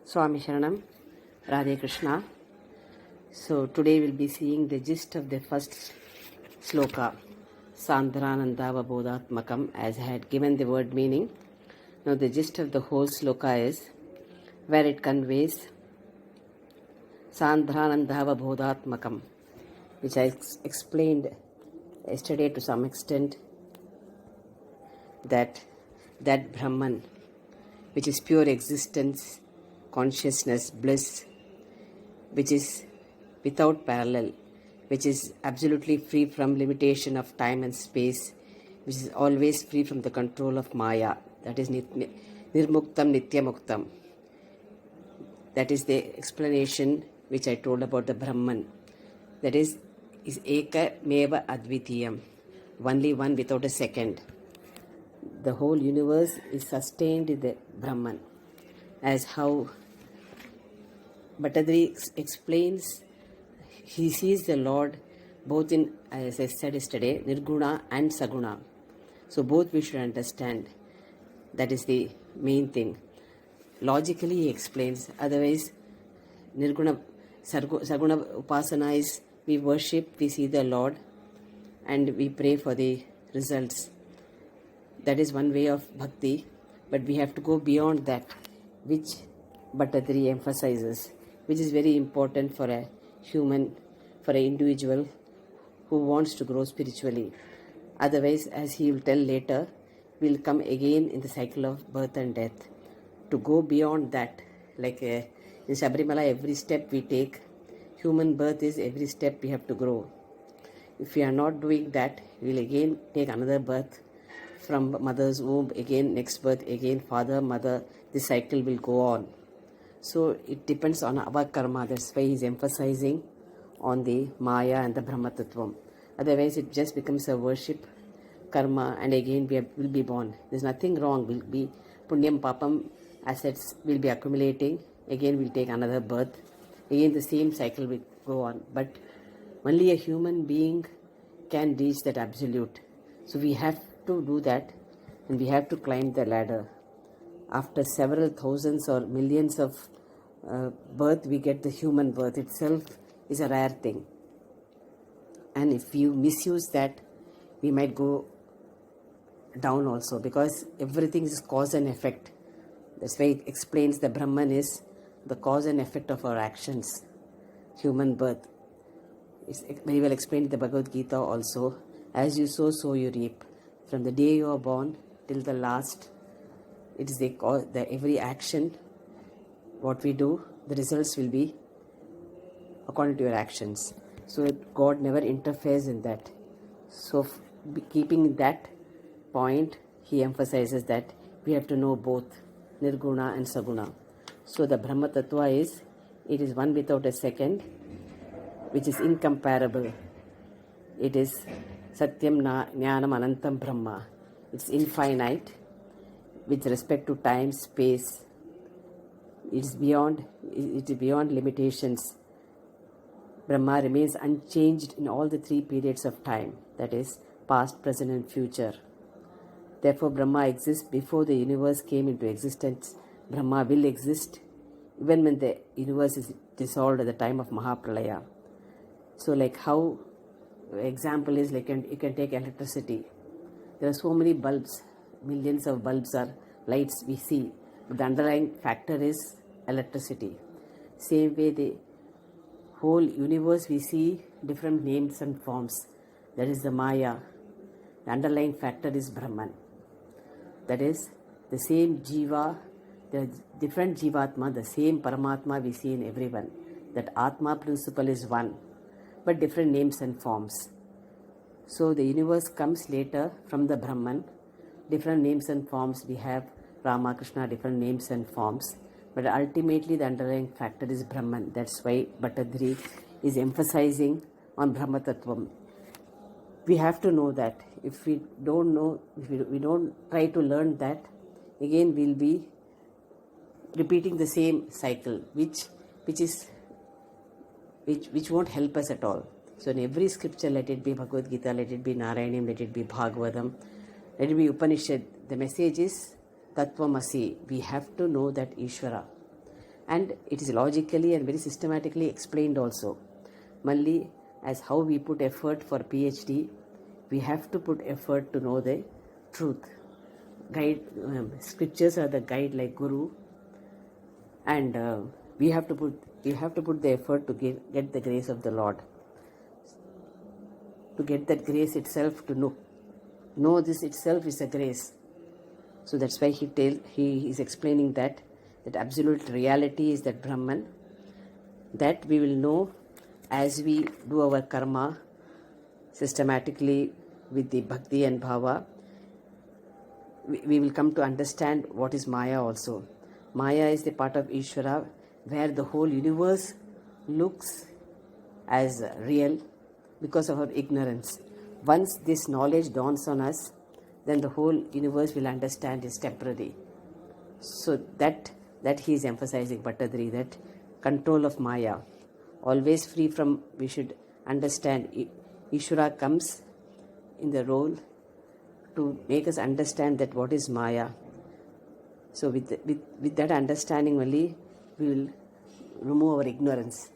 Swami Sharanam, Radhe Krishna. So today we'll be seeing the gist of the first sloka, Sandhranandava Bodhatmakam, as I had given the word meaning. Now the gist of the whole sloka is where it conveys Sandhranandava Bodhatmakam, which I explained yesterday to some extent, that Brahman, which is pure existence, consciousness, bliss, which is without parallel, which is absolutely free from limitation of time and space, which is always free from the control of Maya. That is Nirmuktam Nityamuktam. That is the explanation which I told about the Brahman. That is Eka Meva Advitiyam, only one without a second. The whole universe is sustained in the Brahman, as how Bhattadri explains. He sees the Lord both in, as I said yesterday, Nirguna and Saguna. So both we should understand. That is the main thing. Logically he explains, otherwise Nirguna, Saguna Upasana is we worship, we see the Lord and we pray for the results. That is one way of bhakti, but we have to go beyond that, which Bhattadri emphasizes, which is very important for a human, for an individual who wants to grow spiritually. Otherwise, as he will tell later, we will come again in the cycle of birth and death. To go beyond that, like in Sabarimala, every step we take, human birth is every step we have to grow. If we are not doing that, we will again take another birth from mother's womb, again next birth, again father, mother. This cycle will go on. So it depends on our karma. That's why he's emphasizing on the Maya and the Brahma Tattvam. Otherwise it just becomes a worship, karma, and again we will be born. There's nothing wrong. We'll be Punyam Papam, assets will be accumulating. Again we'll take another birth. Again the same cycle will go on. But only a human being can reach that absolute. So we have to do that, and we have to climb the ladder. After several thousands or millions of birth, we get the human birth. Itself is a rare thing. And if you misuse that, we might go down also, because everything is cause and effect. That's why it explains the Brahman is the cause and effect of our actions. Human birth. It's very well explained in the Bhagavad Gita also. As you sow, so you reap. From the day you are born till the last, it is the every action, what we do, the results will be according to your actions. So God never interferes in that. So keeping that point, he emphasizes that we have to know both Nirguna and Saguna. So the Brahma Tattva is, it is one without a second, which is incomparable. It is Satyam Jnanam Anantam Brahma. It's infinite with respect to time, space. It is beyond limitations. Brahma remains unchanged in all the three periods of time, that is, past, present and future. Therefore, Brahma exists before the universe came into existence. Brahma will exist even when the universe is dissolved at the time of Mahapralaya. So like how, example is like you can take electricity. There are so many bulbs, millions of bulbs are lights we see, but the underlying factor is electricity. Same way the whole universe we see different names and forms. That is the Maya. The underlying factor is Brahman. That is the same Jiva, the different Jivatma, the same Paramatma we see in everyone. That Atma principle is one, but different names and forms. So the universe comes later from the Brahman. Different names and forms we have, Rama, Krishna, different names and forms. But ultimately the underlying factor is Brahman. That's why Bhattadri is emphasizing on Brahma Tattvam. We have to know that. If we don't know, if we don't try to learn that, again we'll be repeating the same cycle, which won't help us at all. So in every scripture, let it be Bhagavad Gita, let it be Narayanam, let it be Bhagavatam, let it be Upanishad, the message is Tattvamasi. We have to know that Ishvara. And it is logically and very systematically explained also. Malli, as how we put effort for PhD, we have to put effort to know the truth. Guide scriptures are the guide like Guru, and we have to put the effort to get the grace of the Lord. To get that grace itself, to know this itself is a grace. So that's why he is explaining that absolute reality is that Brahman, that we will know as we do our karma systematically with the bhakti and bhava. We will come to understand what is Maya also. Maya is the part of Ishvara where the whole universe looks as real because of our ignorance. Once this knowledge dawns on us, then the whole universe will understand is temporary. So that he is emphasizing, Bhattadri, that control of Maya, always free from, we should understand, Ishvara comes in the role to make us understand that what is Maya. So with that understanding only, we will remove our ignorance.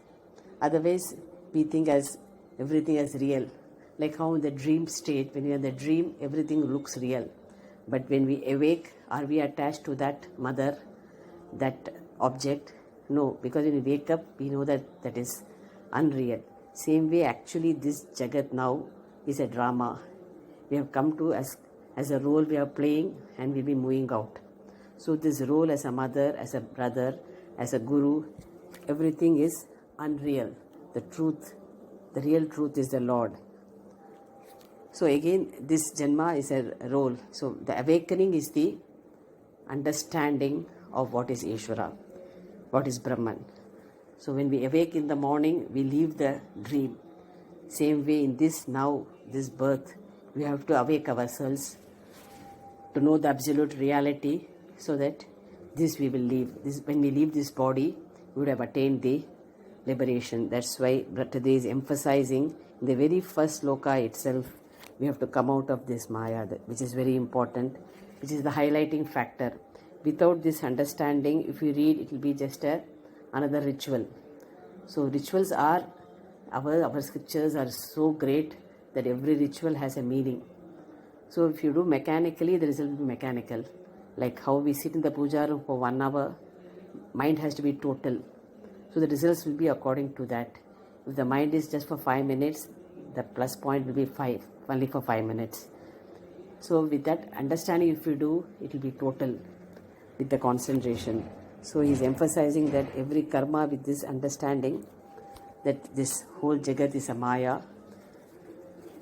Otherwise, we think as everything as real. Like how in the dream state, when we are in the dream, everything looks real. But when we awake, are we attached to that mother, that object? No, because when we wake up, we know that is unreal. Same way, actually, this Jagat now is a drama. We have come to as a role we are playing, and we'll be moving out. So this role as a mother, as a brother, as a guru, everything is unreal. The truth, the real truth is the Lord. So again, this Janma is a role. So the awakening is the understanding of what is Ishvara, what is Brahman. So when we awake in the morning, we leave the dream. Same way in this birth, we have to awake ourselves to know the absolute reality, so that this we will leave. When we leave this body, we would have attained the liberation. That's why Bhattadri is emphasizing in the very first sloka itself, we have to come out of this Maya, which is very important, which is the highlighting factor. Without this understanding, if you read, it will be just another ritual. So rituals are, our scriptures are so great that every ritual has a meaning. So if you do mechanically, the result will be mechanical. Like how we sit in the puja room for 1 hour, mind has to be total. So the results will be according to that. If the mind is just for 5 minutes, the plus point will be 5, only for 5 minutes. So with that understanding, if you do, it will be total with the concentration. So he is emphasizing that every karma with this understanding, that this whole Jagat is a Maya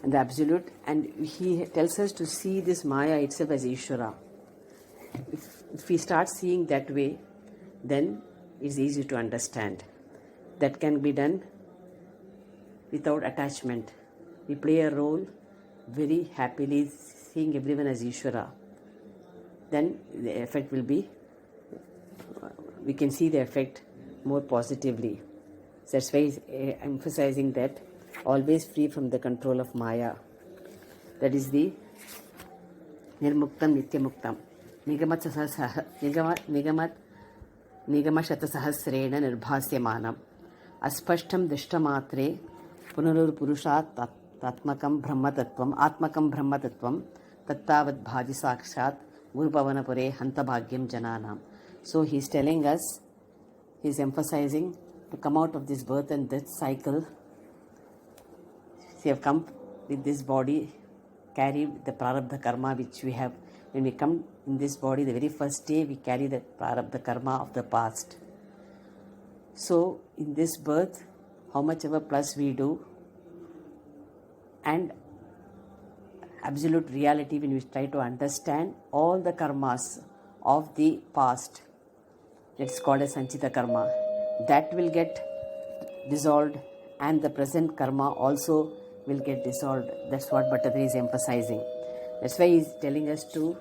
and the absolute, and he tells us to see this Maya itself as Ishvara. If we start seeing that way, then it's easy to understand. That can be done without attachment. We play a role very happily, seeing everyone as Ishvara. Then the effect will be, we can see the effect more positively. So that's why he's emphasizing that always free from the control of Maya. That is the Nirmuktam Nityamuktam. Nigamashatasahasrena nirbhasyamanam. Aspashtam dristamatre punarur purushat tatmakam brahmatattvam tattavad bhaji sakshat gurupavanapure hantabhagyam jananam. So he is telling us, he is emphasizing to come out of this birth and death cycle. We have come with this body, carry the prarabdha karma which we have. When we come in this body, the very first day we carry the prarabdha karma of the past. So in this birth, how much ever plus we do, and absolute reality, when we try to understand all the karmas of the past, it's called as Sanchita karma, that will get dissolved, and the present karma also will get dissolved. That's what Bhattadri is emphasizing. That's why he is telling us to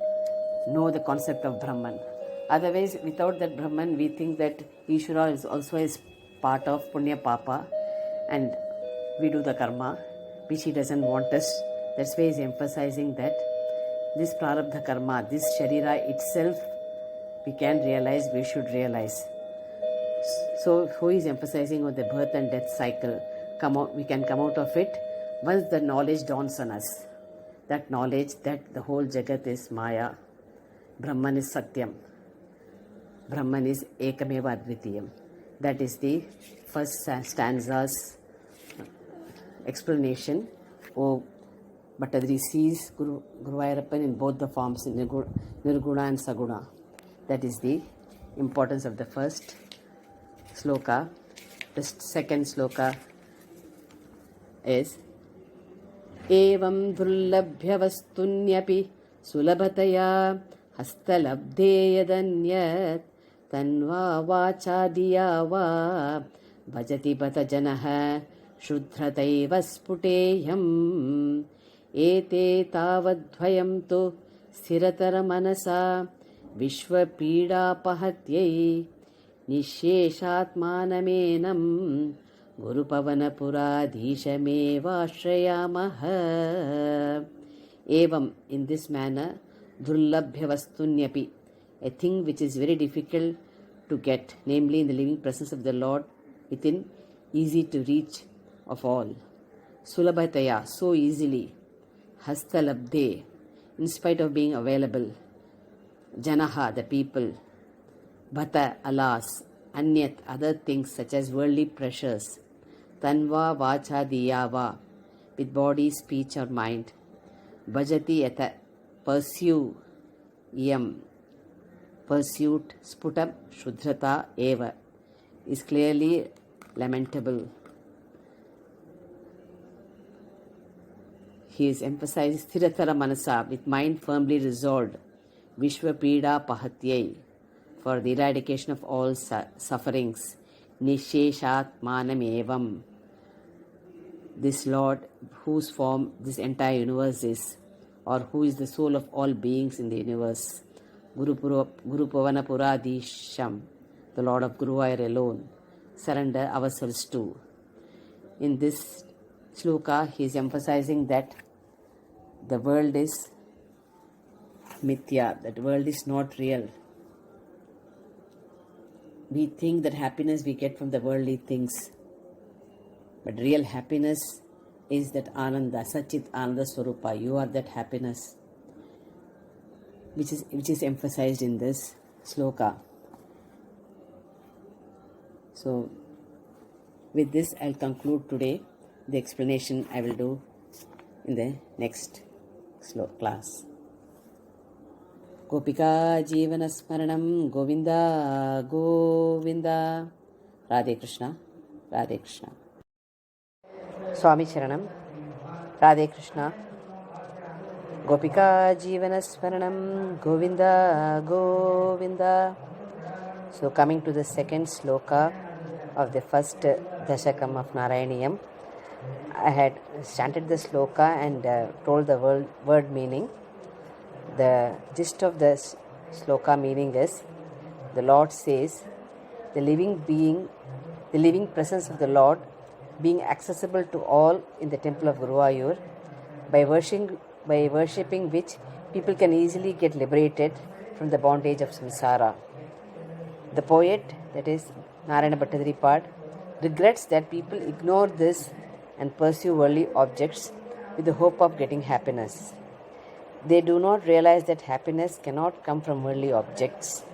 know the concept of Brahman. Otherwise, without that Brahman, we think that Ishvara is also is part of Punya Papa, and we do the karma which he doesn't want us. That's why he is emphasizing that this prarabdha karma, this sharira itself, we can realize, we should realize. So, who is emphasizing on the birth and death cycle? We can come out of it once the knowledge dawns on us. That knowledge that the whole Jagat is Maya, Brahman is Satyam, Brahman is Ekameva Advitiyam. That is the first stanza's explanation. Oh, Bhattadri sees Guru Vayarappan in both the forms, Nirguna and Saguna. That is the importance of the first sloka. The second sloka is Evam Dullabhya Vastunyapi Sulabhataya Hastalabdhe Yadanyat Tanva Vachadiya Va Bhajati Bata Janaha Shudhrataiva Sputeyam Ete Tavadvayam Tu Stiratara Manasa Vishwapīḍāpahatyai Nisheshatmanamenam Gurupavanapuradhishamevashrayamaha. Evam, in this manner, Dullabhyavastunyapi, a thing which is very difficult to get, namely in the living presence of the Lord, within easy to reach of all. Sulabhataya, so easily. Hastalabde, in spite of being available. Janaha, the people. Bhata, alas. Anyat, other things such as worldly pleasures. Tanva vacha diyava, with body, speech or mind. Bhajati yata, pursue. Yam, pursuit. Sputam, shudhrata, eva, is clearly lamentable. He is emphasizing Stiratara Manasa, with mind firmly resolved. Vishwapīḍāpahatyai, for the eradication of all sufferings. Nisheshatmanamevam, this Lord whose form this entire universe is, or who is the soul of all beings in the universe. Gurupavanapuradhisham, the Lord of Guruvayur alone, surrender ourselves to. In this sloka, he is emphasizing that the world is mithya, that world is not real. We think that happiness we get from the worldly things, but real happiness is that Ananda, Sachit Ananda Swarupa. You are that happiness, which is emphasized in this sloka. So, with this, I'll conclude today. The explanation I will do in the next class. Gopika Jivana Smaranam Govinda Govinda. Radhe Krishna, Radhe Krishna. Swami Charanam, Radhe Krishna. Gopika Jivana Smaranam Govinda Govinda. So coming to the second sloka of the first Dashakam of Narayaniyam, I had chanted the sloka and told the word meaning. The gist of the sloka meaning is, the Lord says, the living presence of the Lord being accessible to all in the temple of Guruvayur, by worshipping which people can easily get liberated from the bondage of samsara. The poet, that is Narayana Bhattadripad, regrets that people ignore this and pursue worldly objects with the hope of getting happiness. They do not realize that happiness cannot come from worldly objects,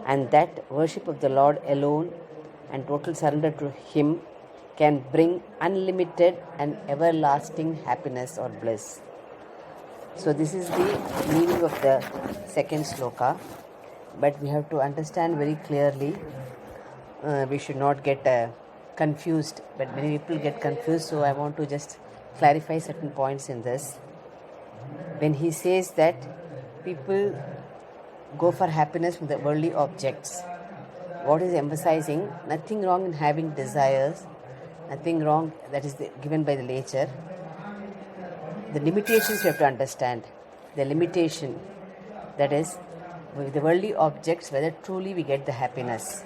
and that worship of the Lord alone and total surrender to Him can bring unlimited and everlasting happiness or bliss. So this is the meaning of the second sloka, but we have to understand very clearly. We should not get confused, but many people get confused, so I want to just clarify certain points in this. When he says that people go for happiness from the worldly objects, what is emphasizing? Nothing wrong in having desires, nothing wrong that is given by the nature. The limitations you have to understand. The limitation, that is, with the worldly objects, whether truly we get the happiness.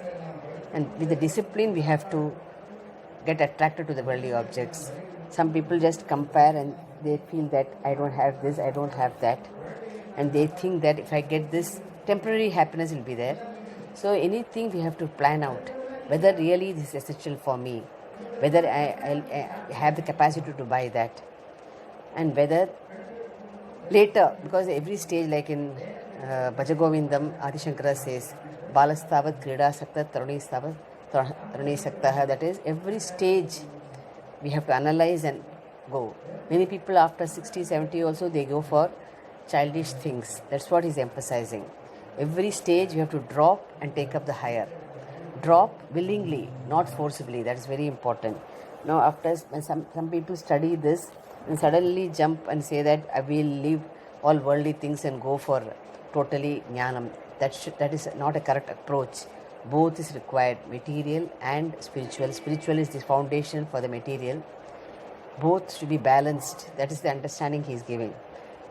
And with the discipline, we have to get attracted to the worldly objects. Some people just compare and they feel that I don't have this, I don't have that. And they think that if I get this, temporary happiness will be there. So anything we have to plan out. whether really this is essential for me, whether I have the capacity to buy that, and whether later, because every stage, like in Bhajagovindam, Adi Shankara says, Balastavat Krida Sakta Taruni Sakta, that is, every stage we have to analyze and go. Many people after 60, 70 also, they go for childish things. That's what he's emphasizing. Every stage you have to drop and take up the higher. Drop willingly, not forcibly. That is very important. Now, after when some people study this and suddenly jump and say that I will leave all worldly things and go for totally jnanam, that is not a correct approach. Both is required, material and spiritual. Spiritual is the foundation for the material. Both should be balanced. That is the understanding he is giving.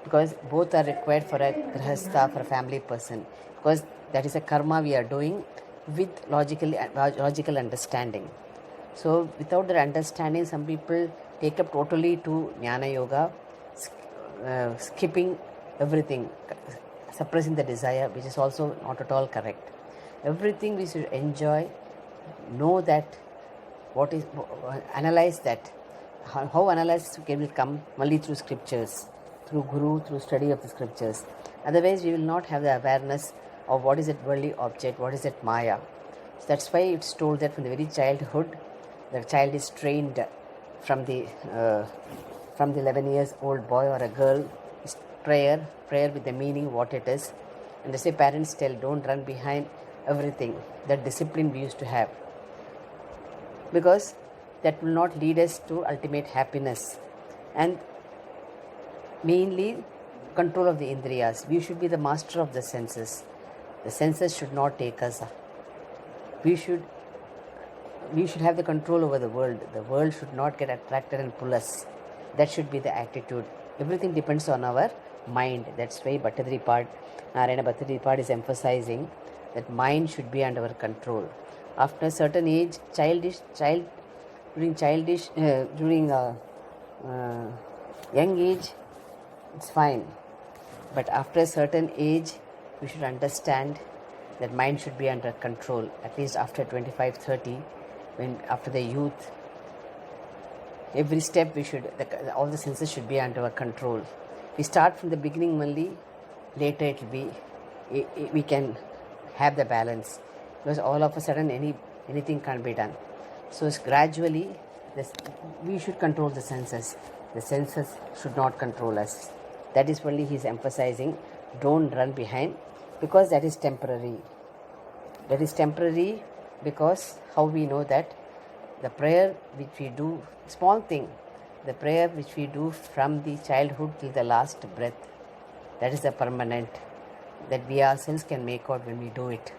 Because both are required for a grihastha, for a family person. Because that is a karma we are doing with logical understanding. So without that understanding, some people take up totally to jnana yoga, skipping everything, suppressing the desire, which is also not at all correct. Everything we should enjoy, know that what is, analyze that. How analysis will come only through scriptures, through guru, through study of the scriptures. Otherwise, we will not have the awareness of what is that worldly object, what is that maya. So that's why it's told that from the very childhood, the child is trained from the 11 years old boy or a girl, prayer with the meaning what it is. And they say parents tell, don't run behind everything. That discipline we used to have, because that will not lead us to ultimate happiness. And mainly control of the indriyas. We should be the master of the senses. The senses should not take us. We should have the control over the world. The world should not get attracted and pull us. That should be the attitude. Everything depends on our mind. That's why Narayana Bhattacharya is emphasizing that mind should be under our control. After a certain age, during young age, it's fine. But after a certain age, we should understand that mind should be under control. At least after 25, 30, after the youth, every step all the senses should be under our control. We start from the beginning only, later it will be, we can have the balance. Because all of a sudden anything can't be done. So it's gradually, we should control the senses. The senses should not control us. That is only he is emphasizing. Don't run behind, because that is temporary. That is temporary, because how we know that? The prayer which we do, small thing, the prayer which we do from the childhood till the last breath, that is the permanent, that we ourselves can make out when we do it.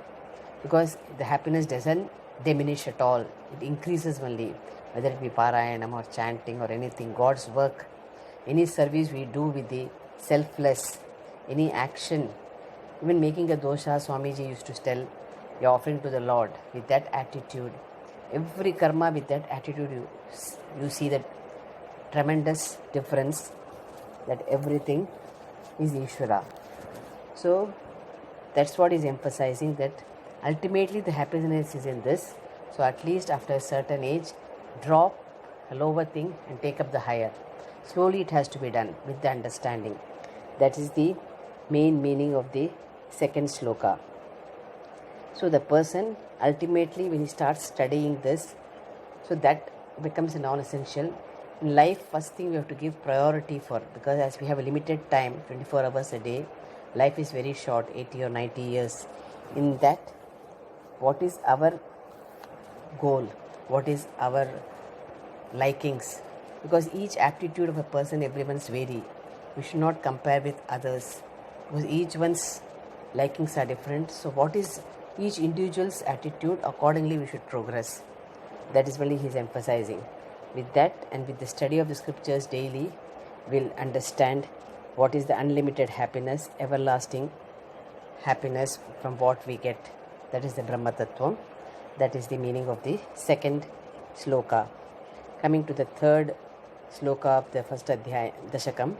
Because the happiness doesn't diminish at all, it increases only, whether it be parayanam or chanting or anything, God's work, any service we do with the selfless, any action, even making a dosha, Swamiji used to tell, you're offering to the Lord with that attitude. Every karma with that attitude, you see that tremendous difference, that everything is Ishvara. So that's what is emphasizing, that ultimately the happiness is in this. So at least after a certain age, drop a lower thing and take up the higher. Slowly it has to be done with the understanding. That is the main meaning of the second sloka. So the person ultimately, when he starts studying this, so that becomes a non-essential. In life, first thing we have to give priority for, because as we have a limited time, 24 hours a day, life is very short, 80 or 90 years. In that, what is our goal? What is our likings? Because each aptitude of a person, everyone's vary. We should not compare with others, because each one's likings are different. So what is each individual's attitude, accordingly we should progress. That is really he is emphasizing. With that and with the study of the scriptures daily, we'll understand what is the unlimited happiness, everlasting happiness from what we get. That is the Brahma Tattvam. That is the meaning of the second sloka. Coming to the third sloka of the first adhyaya, Dashakam.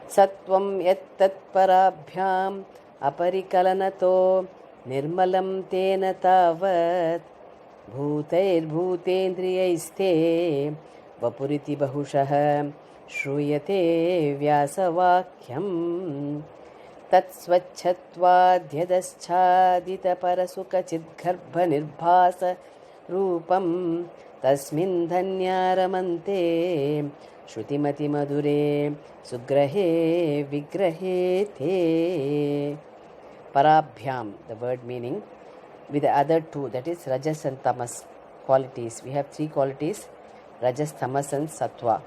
Sattvam yat tat parabhyam अपरिकलनतो निर्मलं तेन तावत् भूतैर्भूतेन्द्रियैस्ते वपुरिति बहुशः श्रूयते व्यासवाक्यम् तत्स्वच्छत्वाद्यतश्चादितपरसुखचिद्गर्भनिर्भासरूपं तस्मिन् धन्या रमन्ते श्रुतिमतिमधुरे सुग्रहे विग्रहे ते. Parabhyam, the word meaning, with the other two, that is Rajas and Tamas qualities. We have three qualities, Rajas, Tamas and Sattva.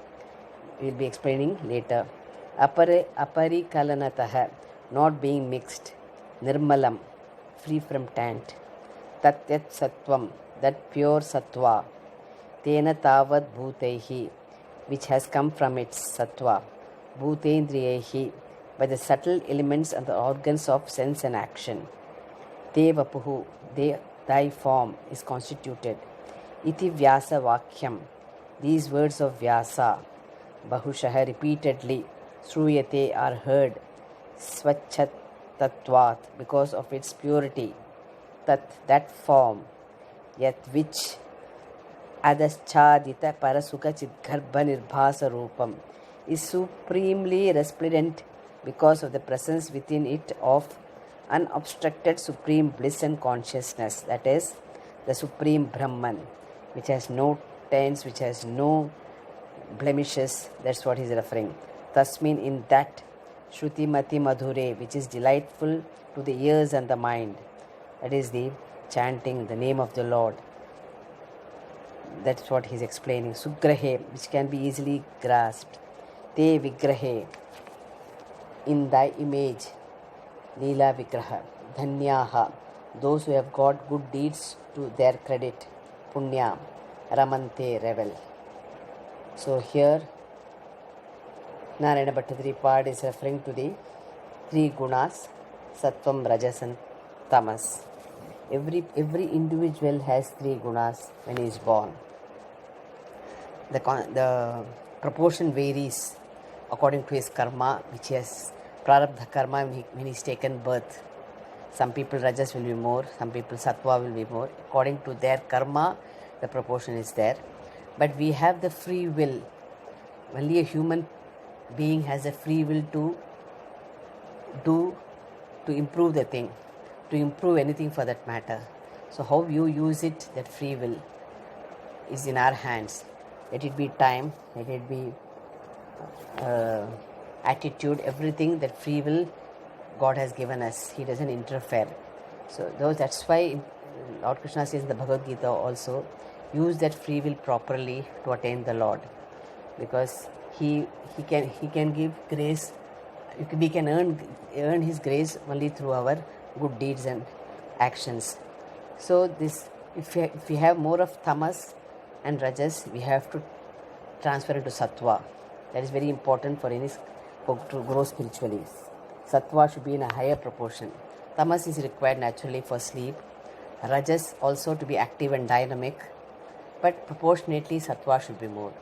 We will be explaining later. Aparikalanataha, not being mixed. Nirmalam, free from taint. Tatyat Sattvam, that pure Sattva. Tena Tavad Bhutaihi, which has come from its Sattva. Bhutendriyehi, by the subtle elements and the organs of sense and action. Te vapuhu, thy form is constituted. Iti Vyasa Vakyam, these words of Vyasa, Bahushaha repeatedly, Sruyate are heard, Swachat Tattvat, because of its purity, that form, yet which Adaschadita Parasuka Chidgarbha Nirbhasa Rupam is supremely resplendent because of the presence within it of unobstructed supreme bliss and consciousness, that is, the supreme Brahman, which has no taints, which has no blemishes. That's what he's referring. Tasmin, in that, Shruti Mati Madhure, which is delightful to the ears and the mind. That is the chanting, the name of the Lord. That's what he's explaining. Sugrahe, which can be easily grasped. Te Vigrahe, in thy image. Leela Vigraha. Dhanyaha, those who have got good deeds to their credit. Punya. Ramante, revel. So here Narayana Bhattadripad is referring to the three gunas, Sattvam, Rajas and Tamas. Every individual has three gunas when he is born. The proportion varies according to his karma, which has prarabdha karma when he is taken birth. Some people Rajas will be more, some people Sattva will be more. According to their karma, the proportion is there. But we have the free will. Only a human being has a free will to improve the thing, to improve anything for that matter. So how you use it, that free will, is in our hands. Let it be time, let it be attitude, everything, that free will God has given us. He doesn't interfere. So that's why Lord Krishna says in the Bhagavad Gita also, use that free will properly to attain the Lord, because he can give grace. We can earn his grace only through our good deeds and actions. So this, if we have more of tamas and rajas, we have to transfer into sattva. That is very important for any to grow spiritually. Sattva should be in a higher proportion. Tamas is required naturally for sleep. Rajas also to be active and dynamic, but proportionately sattva should be more.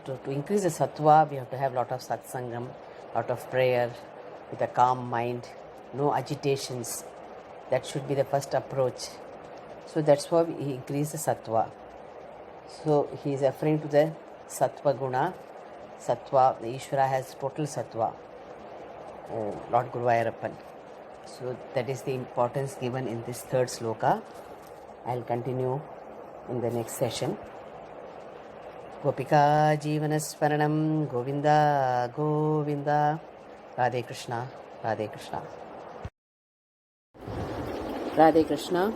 So to increase the sattva, we have to have lot of satsangam, lot of prayer, with a calm mind, no agitations. That should be the first approach. So that's why he increased the sattva. So he is referring to the sattva guna. Sattva, the Ishvara has total sattva, Lord Guruvayurappan. So that is the importance given in this third sloka. I'll continue in the next session. Gopika Jeevanasmaranam Govinda Govinda. Radhe Krishna, Radhe Krishna. Radhe Krishna.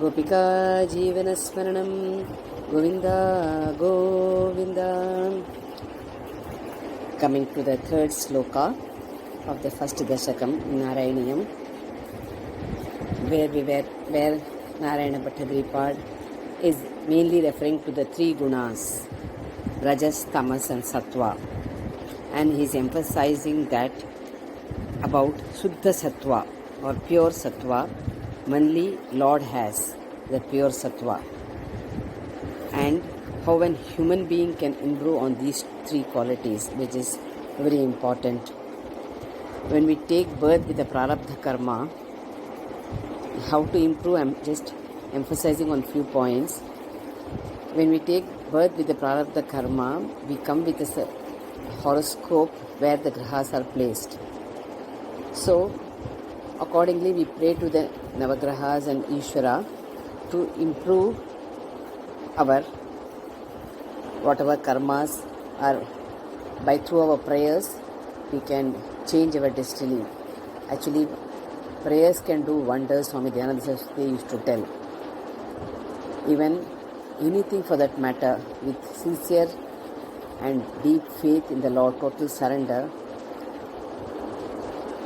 Gopika Jeevanasmaranam Govinda Govinda. Coming to the third sloka of the first Dashakam, Narayaniyam, where Narayana Bhattadripad is mainly referring to the three gunas, Rajas, Tamas and Sattva. And he is emphasizing that about Suddha Sattva or pure Sattva, only Lord has the pure Sattva. And how a human being can improve on these three qualities, which is very important. When we take birth with the prarabdha karma, how to improve, I'm just emphasizing on few points. When we take birth with the prarabdha karma, we come with a horoscope where the grahas are placed. So accordingly we pray to the Navagrahas and Ishvara to improve our whatever karmas, or by through our prayers we can change our destiny. Actually, prayers can do wonders. Swami Dayananda Saraswati used to tell. Even anything for that matter, with sincere and deep faith in the Lord, total surrender,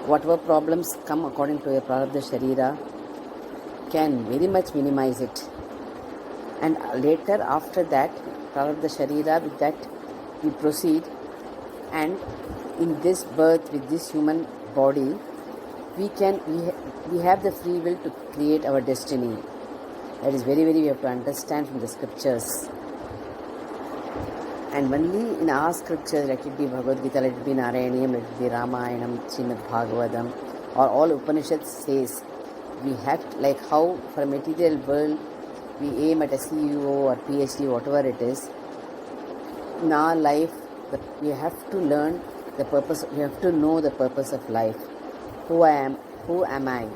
whatever problems come according to your prarabdha sharira can very much minimize it. And later, after that, prarabdha sharira, with that we proceed, and in this birth with this human body, we have the free will to create our destiny. That is very, very, we have to understand from the scriptures. And only in our scriptures, let it be Bhagavad Gita, let it be Narayanam, let it be Ramayanam, Srimad Bhagavatam, or all Upanishads says, we have to, like how for a material world we aim at a CEO or PhD, whatever it is. In our life, we have to learn the purpose, we have to know the purpose of life. Who am I,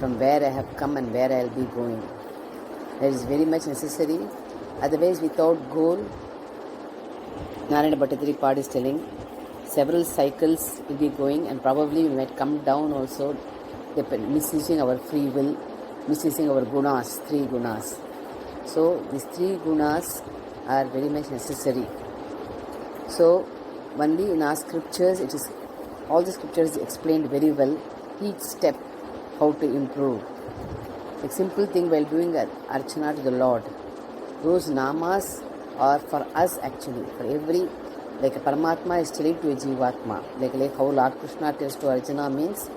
from where I have come and where I will be going. That is very much necessary. Otherwise, without goal, Narayana Bhattacharya is telling, several cycles will be going, and probably we might come down also, misusing our free will, misusing our gunas, 3 gunas. So these 3 gunas are very much necessary. So only in our scriptures, it is all the scriptures explained very well, each step, how to improve. A simple thing while doing archana to the Lord, those namas are for us actually, for every, like a Paramatma is telling to a Jivatma, like how Lord Krishna tells to Arjuna means,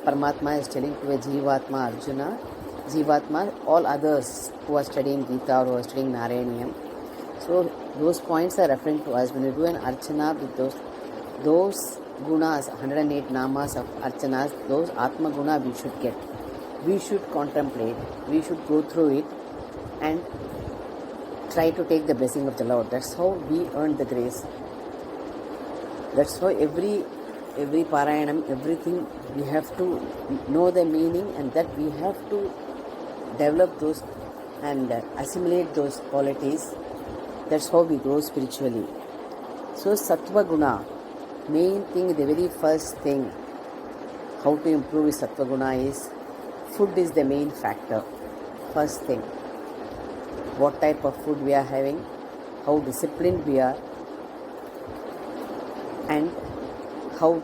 Paramatma is telling to a Jivatma Arjuna, Jivatma, all others who are studying Gita or who are studying Narayanam. So those points are referring to us. When we do an archana with those gunas, 108 namas of archanas, those Atma guna we should get. We should contemplate, we should go through it and try to take the blessing of the Lord. That's how we earn the grace. That's how every Parayanam, everything, we have to know the meaning, and that we have to develop those and assimilate those qualities. That's how we grow spiritually. So Sattva Guna, main thing, the very first thing, how to improve is Sattva Guna is, food is the main factor. First thing, what type of food we are having, how disciplined we are, and how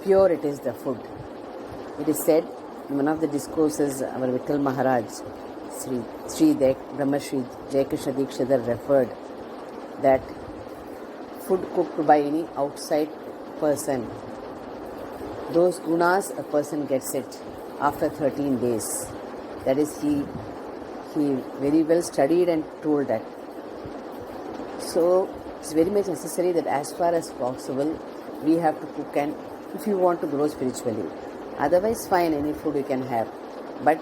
pure it is, the food. It is said in one of the discourses, our Vittal Maharaj, Sri Brahma Sri Jayakrishna Dikshidhar referred that food cooked by any outside person, those gunas a person gets it after 13 days. That is, he very well studied and told that. So it's very much necessary that as far as possible we have to cook, and if you want to grow spiritually. Otherwise fine, any food you can have. But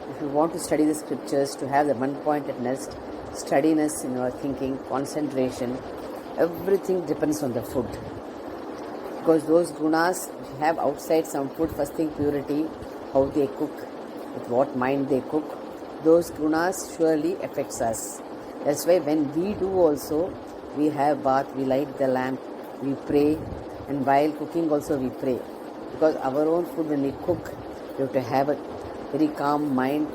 if you want to study the scriptures, to have the one-pointedness, steadiness in your thinking, concentration, everything depends on the food. Because those gunas, if you have outside some food, first thing purity, how they cook, with what mind they cook, those gunas surely affects us. That's why when we do also, we have bath, we light the lamp, we pray, and while cooking also we pray. Because our own food, when we cook, we have to have a very calm mind,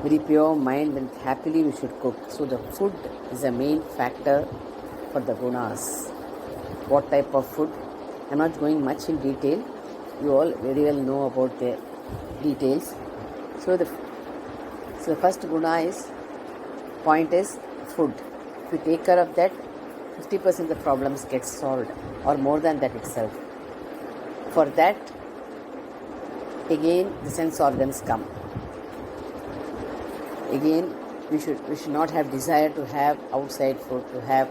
very pure mind, and happily we should cook. So the food is a main factor for the gunas. What type of food? I am not going much in detail. You all very well know about the details. So the first guna point is food. If you take care of that, 50% of the problems get solved, or more than that itself. For that, again the sense organs come. Again, we should not have desire to have outside food, to have,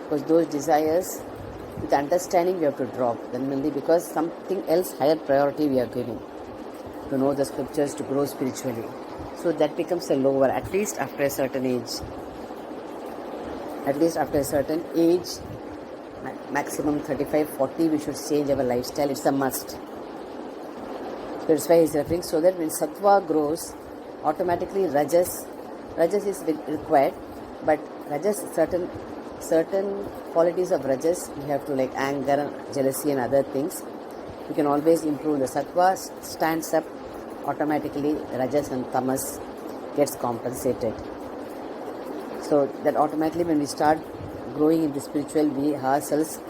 because those desires, with understanding we have to drop them, only because something else higher priority we are giving. to know the scriptures, to grow spiritually. So that becomes a lower, at least after a certain age. At least after a certain age, maximum 35, 40, we should change our lifestyle. It's a must. That's why he's referring, so that when sattva grows, automatically rajas is required, but rajas, certain qualities of rajas, we have to, like anger, jealousy and other things, we can always improve. The sattva stands up, automatically rajas and tamas gets compensated. So that automatically when we start growing in the spiritual, we ourselves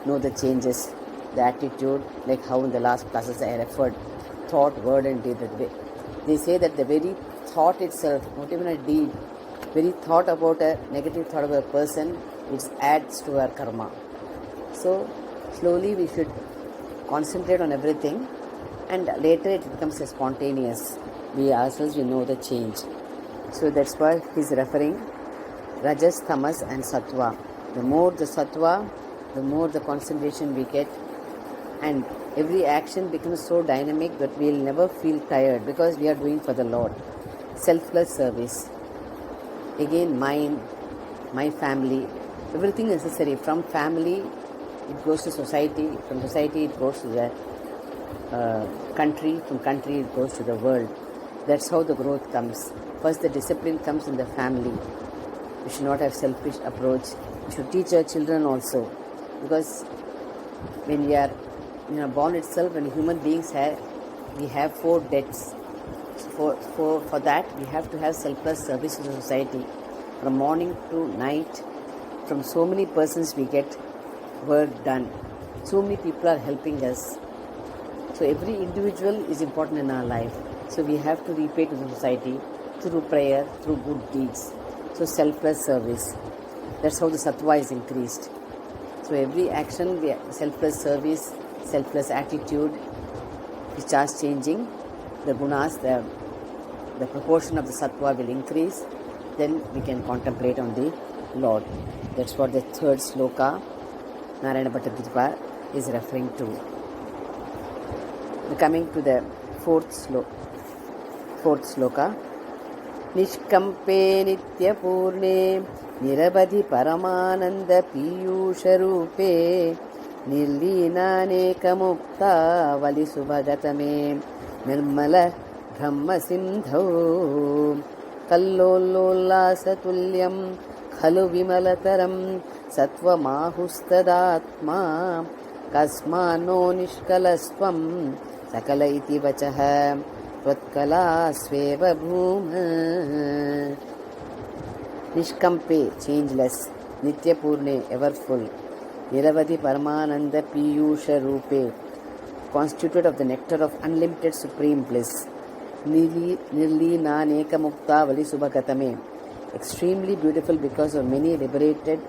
know the changes, the attitude, like how in the last classes I referred, thought, word and deed. They say that the very thought itself, not even a deed, very thought about a negative thought about a person, it adds to our karma. So slowly we should concentrate on everything, and later it becomes a spontaneous. We ourselves will know the change. So that's why he's referring rajas, tamas and sattva. The more the sattva, the more the concentration we get, and every action becomes so dynamic that we will never feel tired because we are doing for the Lord. Selfless service. Again, mine, my family, everything necessary. From family, it goes to society. From society, it goes to the country. From country, it goes to the world. That's how the growth comes. First, the discipline comes in the family. We should not have selfish approach. We should teach our children also, because when we are born itself, when human beings we have 4 debts. For that, we have to have selfless service to the society. From morning to night, from so many persons we get work done. So many people are helping us. So every individual is important in our life. So we have to repay to the society through prayer, through good deeds. So selfless service. That's how the sattva is increased. So every action, selfless service, selfless attitude, we start changing. The gunas, the proportion of the sattva will increase. Then we can contemplate on the Lord. That's what the 3rd sloka, Narayana Bhattacharya is referring to. Coming to the 4th sloka. Nishkampe nityapurne niravadhi paramananda piyusharupe nirlinanekamukta valisuvagatame nirmala brahma sindhau kallollolasatulyam khalu vimalataram satvamahustadaatma kasmano nishkalasvam sakala iti vachaha Tvatkala sveva bhuma. Nishkampe, changeless. Nityapurne, ever full. Niravadhi Paramananda Piyusha Rupe, constituted of the nectar of unlimited supreme bliss. Nirli Naneka Mukta Vali Subhakatame, extremely beautiful because of many liberated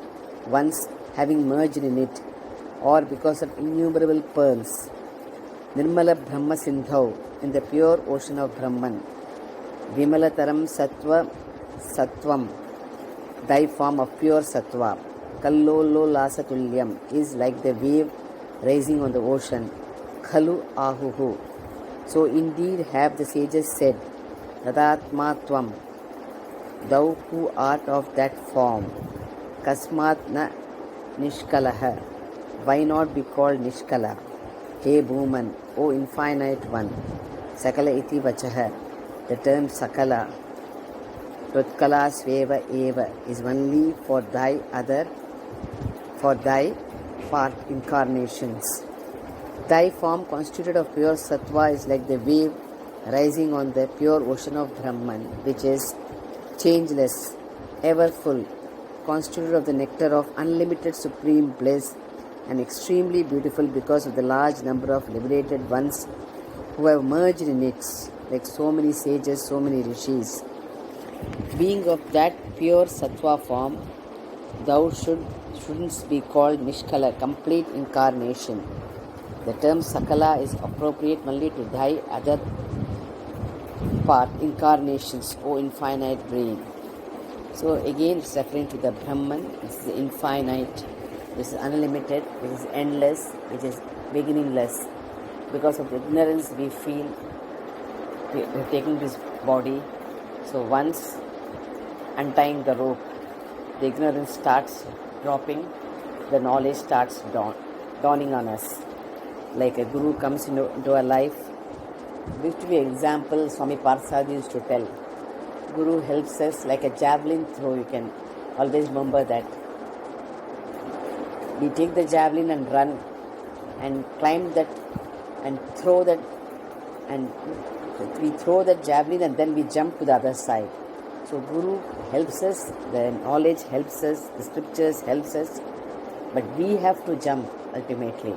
ones having merged in it, or because of innumerable pearls. Nirmala Brahma Sindhau, in the pure ocean of Brahman. Vimalataram Sattvam, thy form of pure Sattva. Kallolo Lasatulyam is like the wave rising on the ocean. Khalu Ahuhu. So indeed have the sages said, Tadatmatvam, thou who art of that form. Kasmat na Nishkalaha, why not be called Nishkala? He Bhuman, O infinite one. Sakala iti vachaha, the term Sakala, Tutkala sveva eva, is only for thy part incarnations. Thy form constituted of pure sattva is like the wave rising on the pure ocean of Brahman, which is changeless, ever full, constituted of the nectar of unlimited supreme bliss, and extremely beautiful because of the large number of liberated ones who have merged in it, like so many sages, so many rishis. Being of that pure sattva form, thou shouldn't be called Nishkala, complete incarnation. The term Sakala is appropriate only to thy other part, incarnations, O infinite brain. So again it's referring to the Brahman, this is infinite, this is unlimited, this is endless, which is beginningless. Because of the ignorance we feel we're taking this body. So once untying the rope, the ignorance starts dropping, the knowledge starts dawning on us. Like a guru comes into our life. This to be an example Swami Parsad used to tell. Guru helps us like a javelin throw. You can always remember that. We take the javelin and run and climb that and throw that, and we throw that javelin and then we jump to the other side. So Guru helps us, the knowledge helps us, the scriptures helps us, but we have to jump ultimately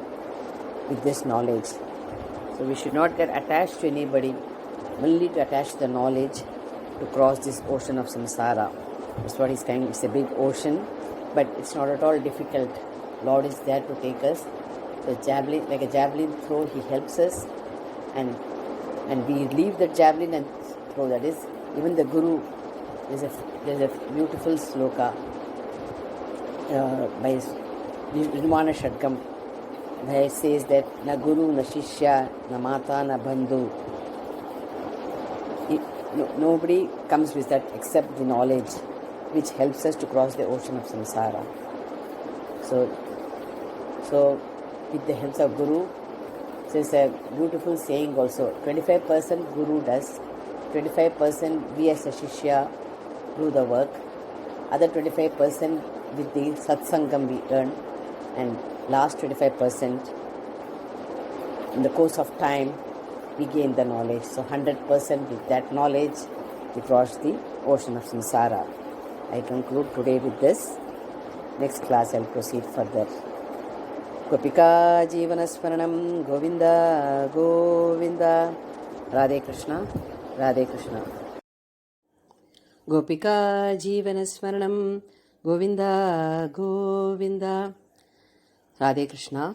with this knowledge. So we should not get attached to anybody, only to attach the knowledge to cross this ocean of samsara. That's what he's saying. It's a big ocean, but it's not at all difficult. Lord is there to take us. The javelin, like a javelin throw, he helps us, and we leave the javelin and throw. That is, even the Guru. There's a beautiful sloka by Nirvana Shadkam, where it says that na Guru, na Shishya, na Mata, na Bandhu. Nobody comes with that except the knowledge which helps us to cross the ocean of samsara. So with the help of Guru, there's a beautiful saying also, 25% Guru does, 25% we as a Shishya do the work, other 25% with the satsangam we earn, and last 25% in the course of time we gain the knowledge. So 100% with that knowledge we cross the ocean of samsara. I conclude today with this. Next class I'll proceed further. Gopika Jeevanasmaranam Govinda Govinda. Radhe Krishna, Radhe Krishna. Gopika Jeevanasmaranam Govinda Govinda. Radhe Krishna.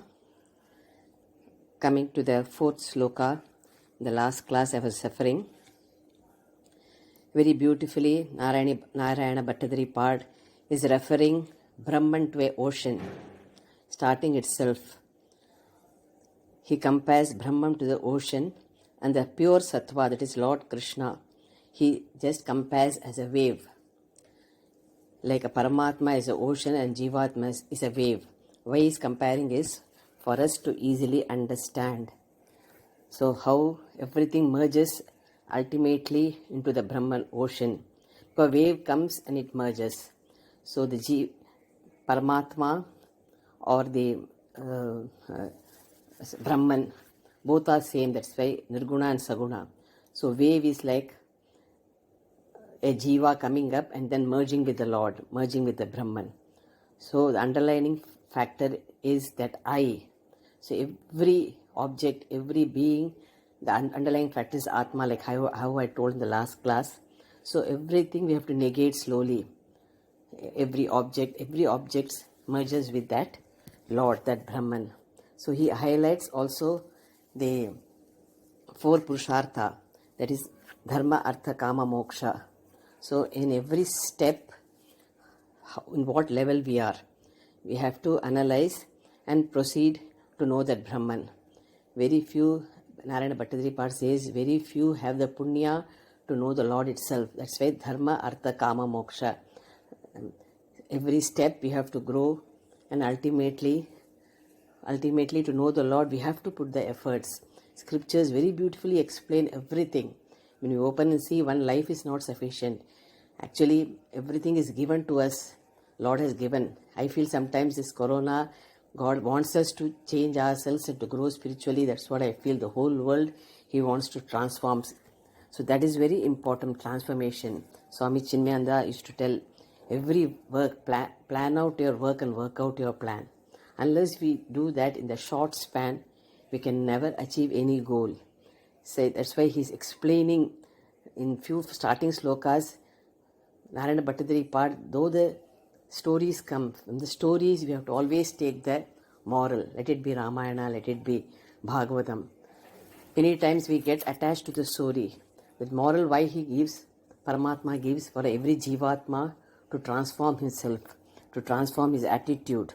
Coming to the fourth sloka, the last class I was suffering. Very beautifully, Narayana Bhattadari Pad is referring Brahman to an ocean, starting itself. He compares Brahman to the ocean, and the pure Sattva, that is Lord Krishna, he just compares as a wave. Like a Paramatma is an ocean and Jivatma is a wave. Why he is comparing is for us to easily understand. So how everything merges ultimately into the Brahman ocean. A wave comes and it merges. So the Paramatma or the Brahman, both are same. That's why Nirguna and Saguna. So wave is like a Jiva coming up and then merging with the Lord, merging with the Brahman. So the underlying factor is that I. So every object, every being, the underlying factor is Atma, like how I told in the last class. So everything we have to negate slowly. Every object merges with that Lord, that Brahman. So he highlights also the four Purushartha, that is Dharma, Artha, Kama, Moksha. So in every step, in what level we are, we have to analyze and proceed to know that Brahman. Very few, Narayana Bhattadari Pad says, very few have the punya to know the Lord itself. That's why Dharma, Artha, Kama, Moksha. Every step we have to grow, and ultimately to know the Lord we have to put the efforts. Scriptures very beautifully explain everything. When you open and see, one life is not sufficient. Actually, everything is given to us. Lord has given. I feel sometimes this corona, God wants us to change ourselves and to grow spiritually. That's what I feel. The whole world He wants to transform. So that is very important, transformation. Swami Chinmayananda used to tell, every work, plan out your work and work out your plan. Unless we do that in the short span, we can never achieve any goal. So that's why he's explaining in few starting slokas, Narayana Bhattadari Pad, though the stories come, from the stories we have to always take the moral. Let it be Ramayana, let it be Bhagavatam. Many times we get attached to the story. The moral why he gives, Paramatma gives for every Jivatma to transform himself, to transform his attitude.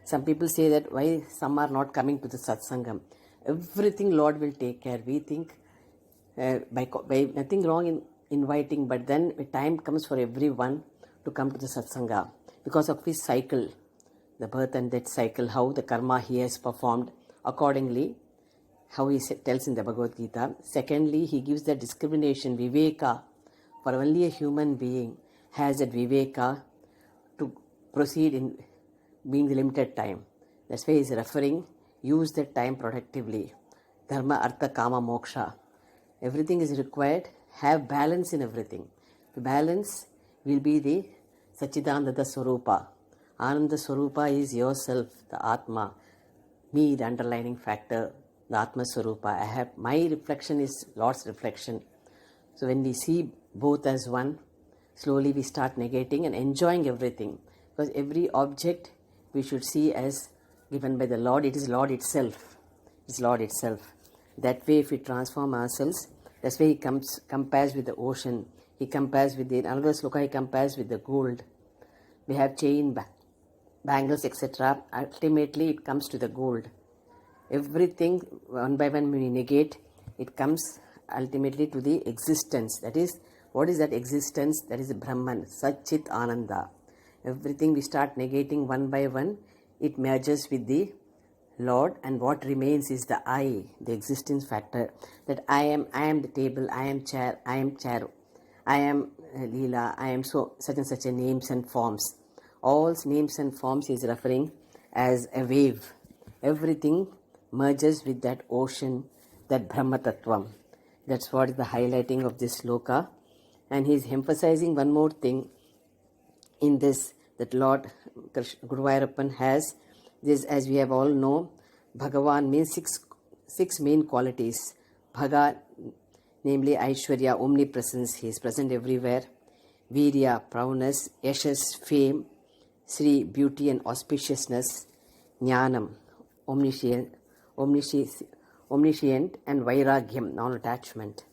Some people say that why some are not coming to the satsangam. Everything Lord will take care. We think by nothing wrong in inviting, but then a time comes for everyone to come to the satsanga because of his cycle, the birth and death cycle, how the karma he has performed accordingly, how he tells in the Bhagavad Gita. Secondly, he gives the discrimination, viveka, for only a human being has that viveka to proceed in being the limited time. That's why he is referring, use that time productively. Dharma, artha, kama, moksha. Everything is required. Have balance in everything. The balance will be the Sachidananda Swarupa. Ananda Swarupa is yourself, the Atma. Me, the underlining factor, the Atma Swarupa. My reflection is Lord's reflection. So when we see both as one, slowly we start negating and enjoying everything. Because every object we should see as given by the Lord, it is Lord itself. It's Lord itself. That way, if we transform ourselves, that's why he compares with the ocean. He compares with another sloka, he compares with the gold. We have chain, bangles, etc. Ultimately, it comes to the gold. Everything, one by one, when we negate, it comes ultimately to the existence. That is, what is that existence? That is Brahman, Satchit Ananda. Everything we start negating one by one, it merges with the Lord, and what remains is the I, the existence factor. That I am the table, I am chair, I am Leela, I am such and such a names and forms. All names and forms is referring as a wave. Everything merges with that ocean, that Brahma Tattvam. That's what is the highlighting of this sloka. And he is emphasizing one more thing in this, that Lord Guruvayurappan has this, as we have all know, Bhagavan means six main qualities. Bhaga, namely Aishwarya, omnipresence, he is present everywhere. Virya, prowess. Yashas, fame. Sri, beauty and auspiciousness. Jnanam, omniscient, and Vairagyam, non-attachment.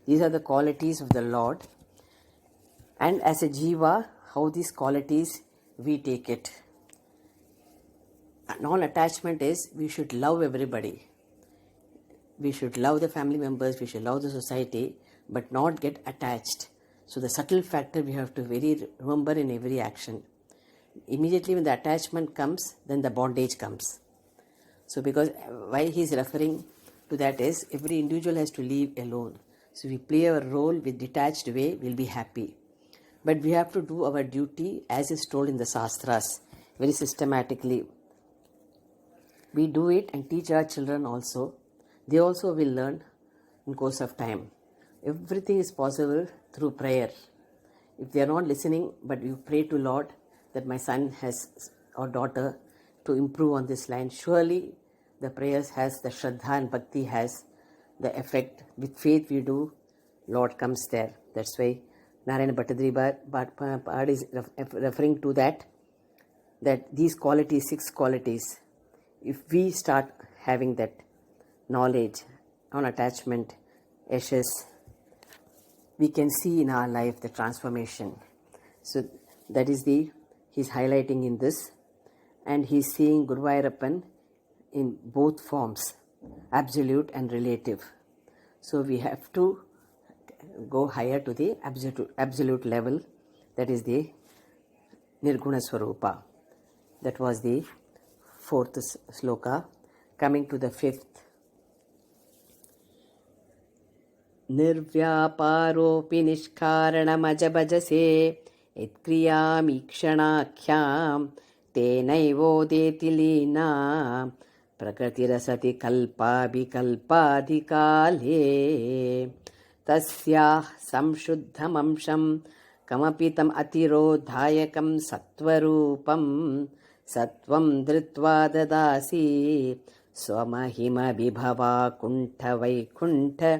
These are the qualities of the Lord. And as a jiva, how these qualities we take it. Non-attachment is we should love everybody. We should love the family members, we should love the society, but not get attached. So the subtle factor we have to remember in every action. Immediately when the attachment comes, then the bondage comes. So because why he is referring to that is, every individual has to live alone. So we play our role with detached way, we'll be happy. But we have to do our duty as is told in the Shastras, very systematically. We do it and teach our children also. They also will learn in course of time. Everything is possible through prayer. If they are not listening, but you pray to Lord that my son has or daughter to improve on this line, surely the prayers has, the Shraddha and Bhakti has the effect. With faith we do, Lord comes there. That's why Narayana Bhattacharya is referring to that these qualities, 6 qualities, if we start having that knowledge, non-attachment, yashas, we can see in our life the transformation. So that is he's highlighting in this, and he's seeing Guruvayurappan in both forms, absolute and relative. So we have to go higher to the absolute level, that is the Nirguna Swarupa. That was the 4th sloka. Coming to the 5th. Nirvyaparopi nishkaranamajabhajase itkriyameekshanaakhyam tenaivodeti leena prakritirasati kalpabhikalpadikale tasyah samshuddhamamsham kamapitam atirodhayakam sattvarupam Sattvam dhritva dadasi swamahima vibhava kuntha vaikuntha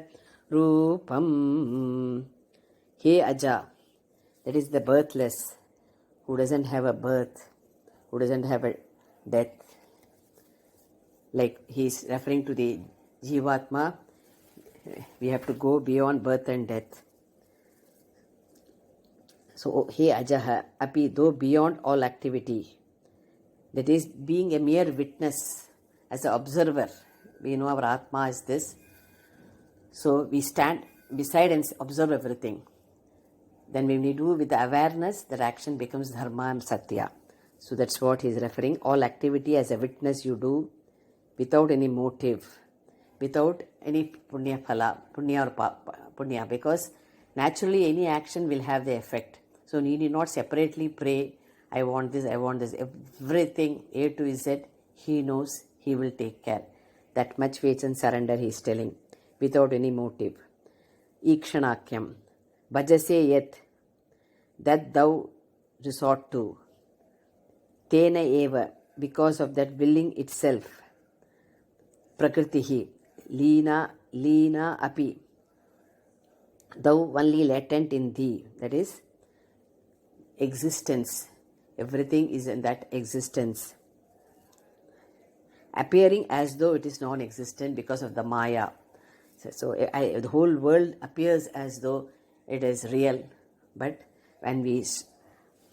rupam. Hey Aja, that is the birthless, who doesn't have a birth, who doesn't have a death. Like he is referring to the Jivatma, we have to go beyond birth and death. So, Hey Ajaha, api, though beyond all activity, that is, being a mere witness, as an observer. We know our Atma is this. So we stand beside and observe everything. Then when we do with the awareness, that action becomes dharma and satya. So that's what he is referring. All activity as a witness you do without any motive, without any punya or punya, because naturally any action will have the effect. So you need not separately pray, I want this, everything A to Z, he knows, he will take care. That much faith and surrender he is telling, without any motive. Ikshanakyam, bhajase yet, that thou resort to, tena eva, because of that willing itself, prakritihi, leena api, thou only latent in thee, that is existence, everything is in that existence, appearing as though it is non-existent because of the maya. So the whole world appears as though it is real, but when we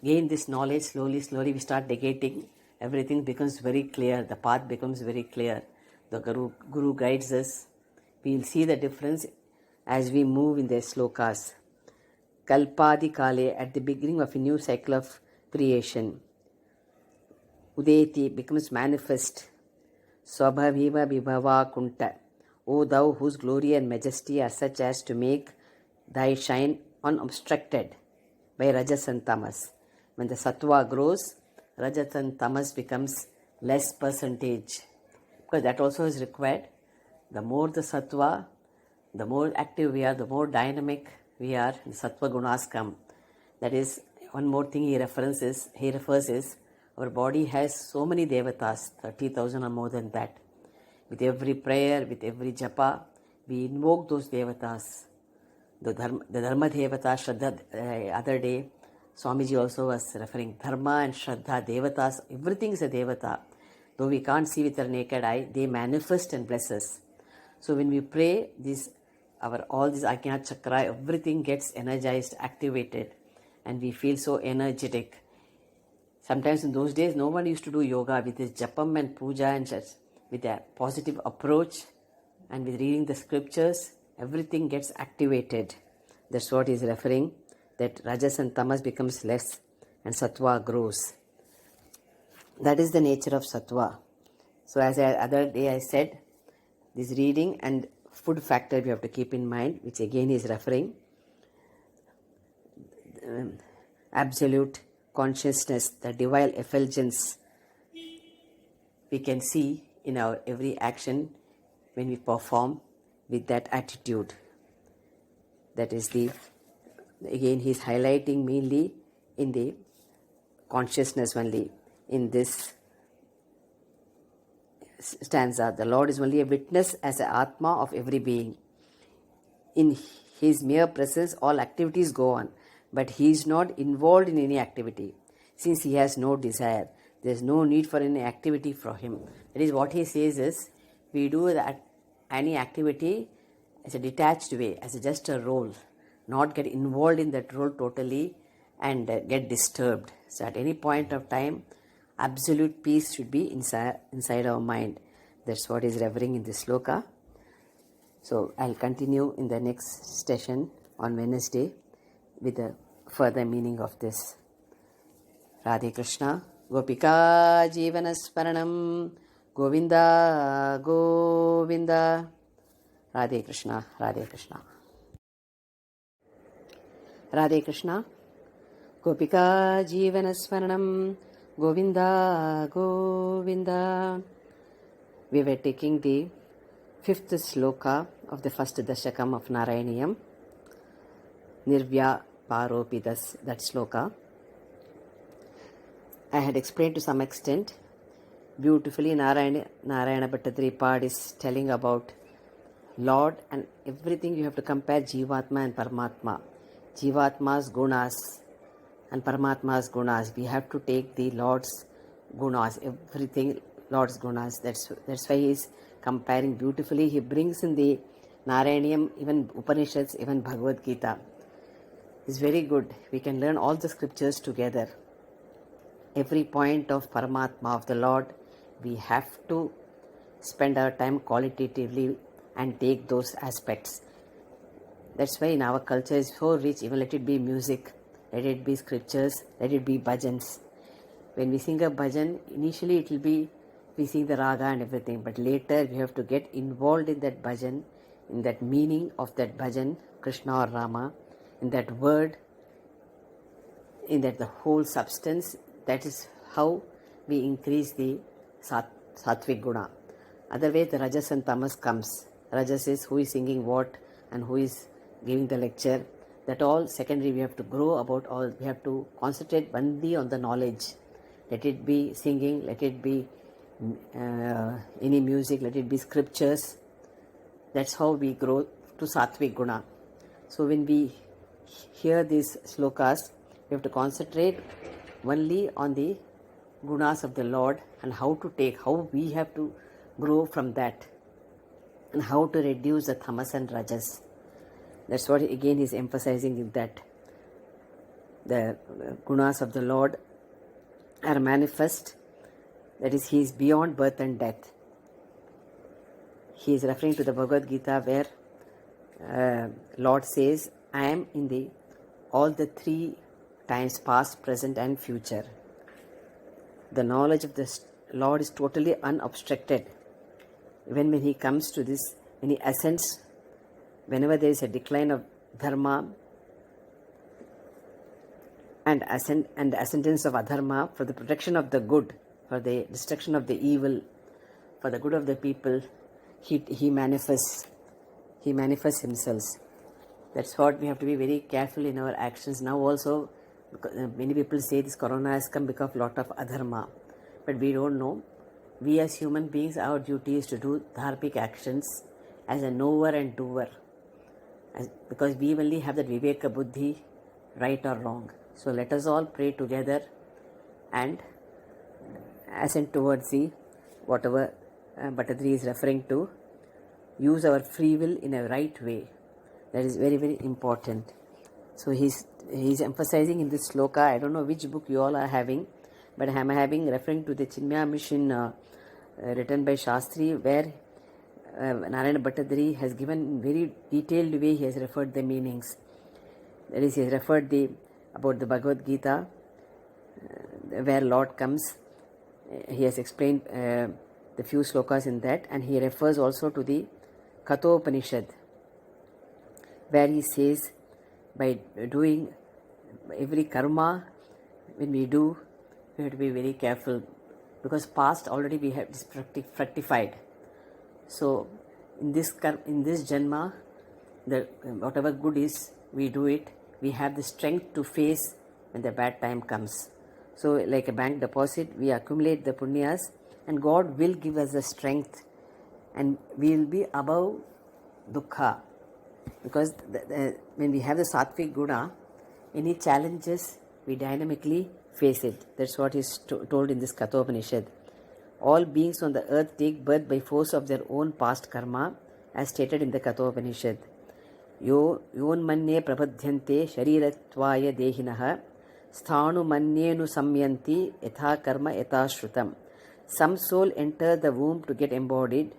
gain this knowledge, slowly we start negating, everything becomes very clear, the path becomes very clear. The Guru guides us. We will see the difference as we move in the slokas. Kalpadi Kale, at the beginning of a new cycle of creation. Udeti becomes manifest. Swabhaviva Vibhava Kunta, O thou whose glory and majesty are such as to make thy shine unobstructed by Rajas and Tamas. When the Sattva grows, Rajas and Tamas becomes less percentage. Because that also is required. The more the Sattva, the more active we are, the more dynamic we are, the Sattva Gunas come. That is, one more thing he refers is, our body has so many devatas, 30,000 or more than that. With every prayer, with every japa, we invoke those devatas. The Dharma devata, Shraddha, other day, Swamiji also was referring, Dharma and Shraddha, devatas, everything is a devata. Though we can't see with our naked eye, they manifest and bless us. So when we pray, all this Ajna Chakra, everything gets energized, activated, and we feel so energetic. Sometimes in those days, no one used to do yoga with this japam and puja and with a positive approach and with reading the scriptures, everything gets activated. That's what he's referring, that Rajas and Tamas becomes less and Sattva grows. That is the nature of Sattva. So as the other day I said, this reading and food factor we have to keep in mind, which again is referring. Absolute consciousness, the divine effulgence we can see in our every action when we perform with that attitude. That is again he is highlighting mainly in the consciousness only. In this stanza, the Lord is only a witness as an Atma of every being. In his mere presence, all activities go on, but he is not involved in any activity. Since he has no desire, there is no need for any activity for him. That is what he says is, we do any activity as a detached way, as just a role, not get involved in that role totally and get disturbed. So at any point of time, absolute peace should be inside our mind. That's what is referring in this sloka. So I'll continue in the next session on Wednesday with the further meaning of this. Radhe Krishna. Gopika Jivana Sparanam. Govinda Govinda. Radhe Krishna. Radhe Krishna. Radhe Krishna. Gopika Jivana Sparanam. Govinda Govinda. We were taking the 5th sloka of the first dashakam of Narayaniyam. Nirvya Paropidas, that sloka. I had explained to some extent. Beautifully Narayana Bhattacharya is telling about Lord and everything you have to compare Jivatma and Paramatma. Jivatma's gunas and Paramatma's gunas. We have to take the Lord's gunas, everything Lord's gunas. That's why he is comparing beautifully. He brings in the Narayaniyam, even Upanishads, even Bhagavad Gita. It's very good. We can learn all the scriptures together. Every point of Paramatma, of the Lord, we have to spend our time qualitatively and take those aspects. That's why in our culture is so rich, even let it be music, let it be scriptures, let it be bhajans. When we sing a bhajan, initially it will be, we sing the raga and everything, but later we have to get involved in that bhajan, in that meaning of that bhajan, Krishna or Rama, in that word, in that the whole substance. That is how we increase the sattvic guna. Otherwise the rajas and tamas comes. Rajas is who is singing what and who is giving the lecture. That all secondary. We have to grow about all. We have to concentrate only on the knowledge. Let it be singing, let it be any music, let it be scriptures. That's how we grow to sattvic guna. So when we hear these slokas, we have to concentrate only on the gunas of the Lord and how we have to grow from that and how to reduce the tamas and rajas. That's what again he's emphasizing in that. The gunas of the Lord are manifest, that is, he is beyond birth and death. He is referring to the Bhagavad Gita where Lord says, I am in all the three times, past, present and future. The knowledge of the Lord is totally unobstructed. Even when he comes to this, when he ascends, whenever there is a decline of dharma and the ascendance of adharma, for the protection of the good, for the destruction of the evil, for the good of the people, he manifests himself. That's what we have to be very careful in our actions. Now also, many people say this corona has come because of lot of adharma, but we don't know. We as human beings, our duty is to do dharmic actions as a knower and doer, because we only have that viveka buddhi, right or wrong. So let us all pray together and ascend towards the whatever Bhattadri is referring to. Use our free will in a right way. That is very, very important. So he's emphasizing in this sloka. I don't know which book you all are having, but I am referring to the Chinmaya Mission written by Shastri, where Narayana Bhattadri has given in very detailed way. He has referred the meanings. That is, he has referred about the Bhagavad Gita, where Lord comes. He has explained the few slokas in that, and he refers also to the Kathopanishad, where he says, by doing every karma, when we do, we have to be very careful, because past already we have fructified. So in this janma, whatever good is, we do it. We have the strength to face when the bad time comes. So like a bank deposit, we accumulate the punyas, and God will give us the strength, and we will be above dukkha. Because when we have the sattvic guna, any challenges, we dynamically face it. That's what is told in this Kathopanishad. All beings on the earth take birth by force of their own past karma, as stated in the Kathopanishad. Yonmanye prabhadyante sharirattvaya dehinah sthanu manyenu samyanti yatha karma yatha shrutam. Some soul enter the womb to get embodied.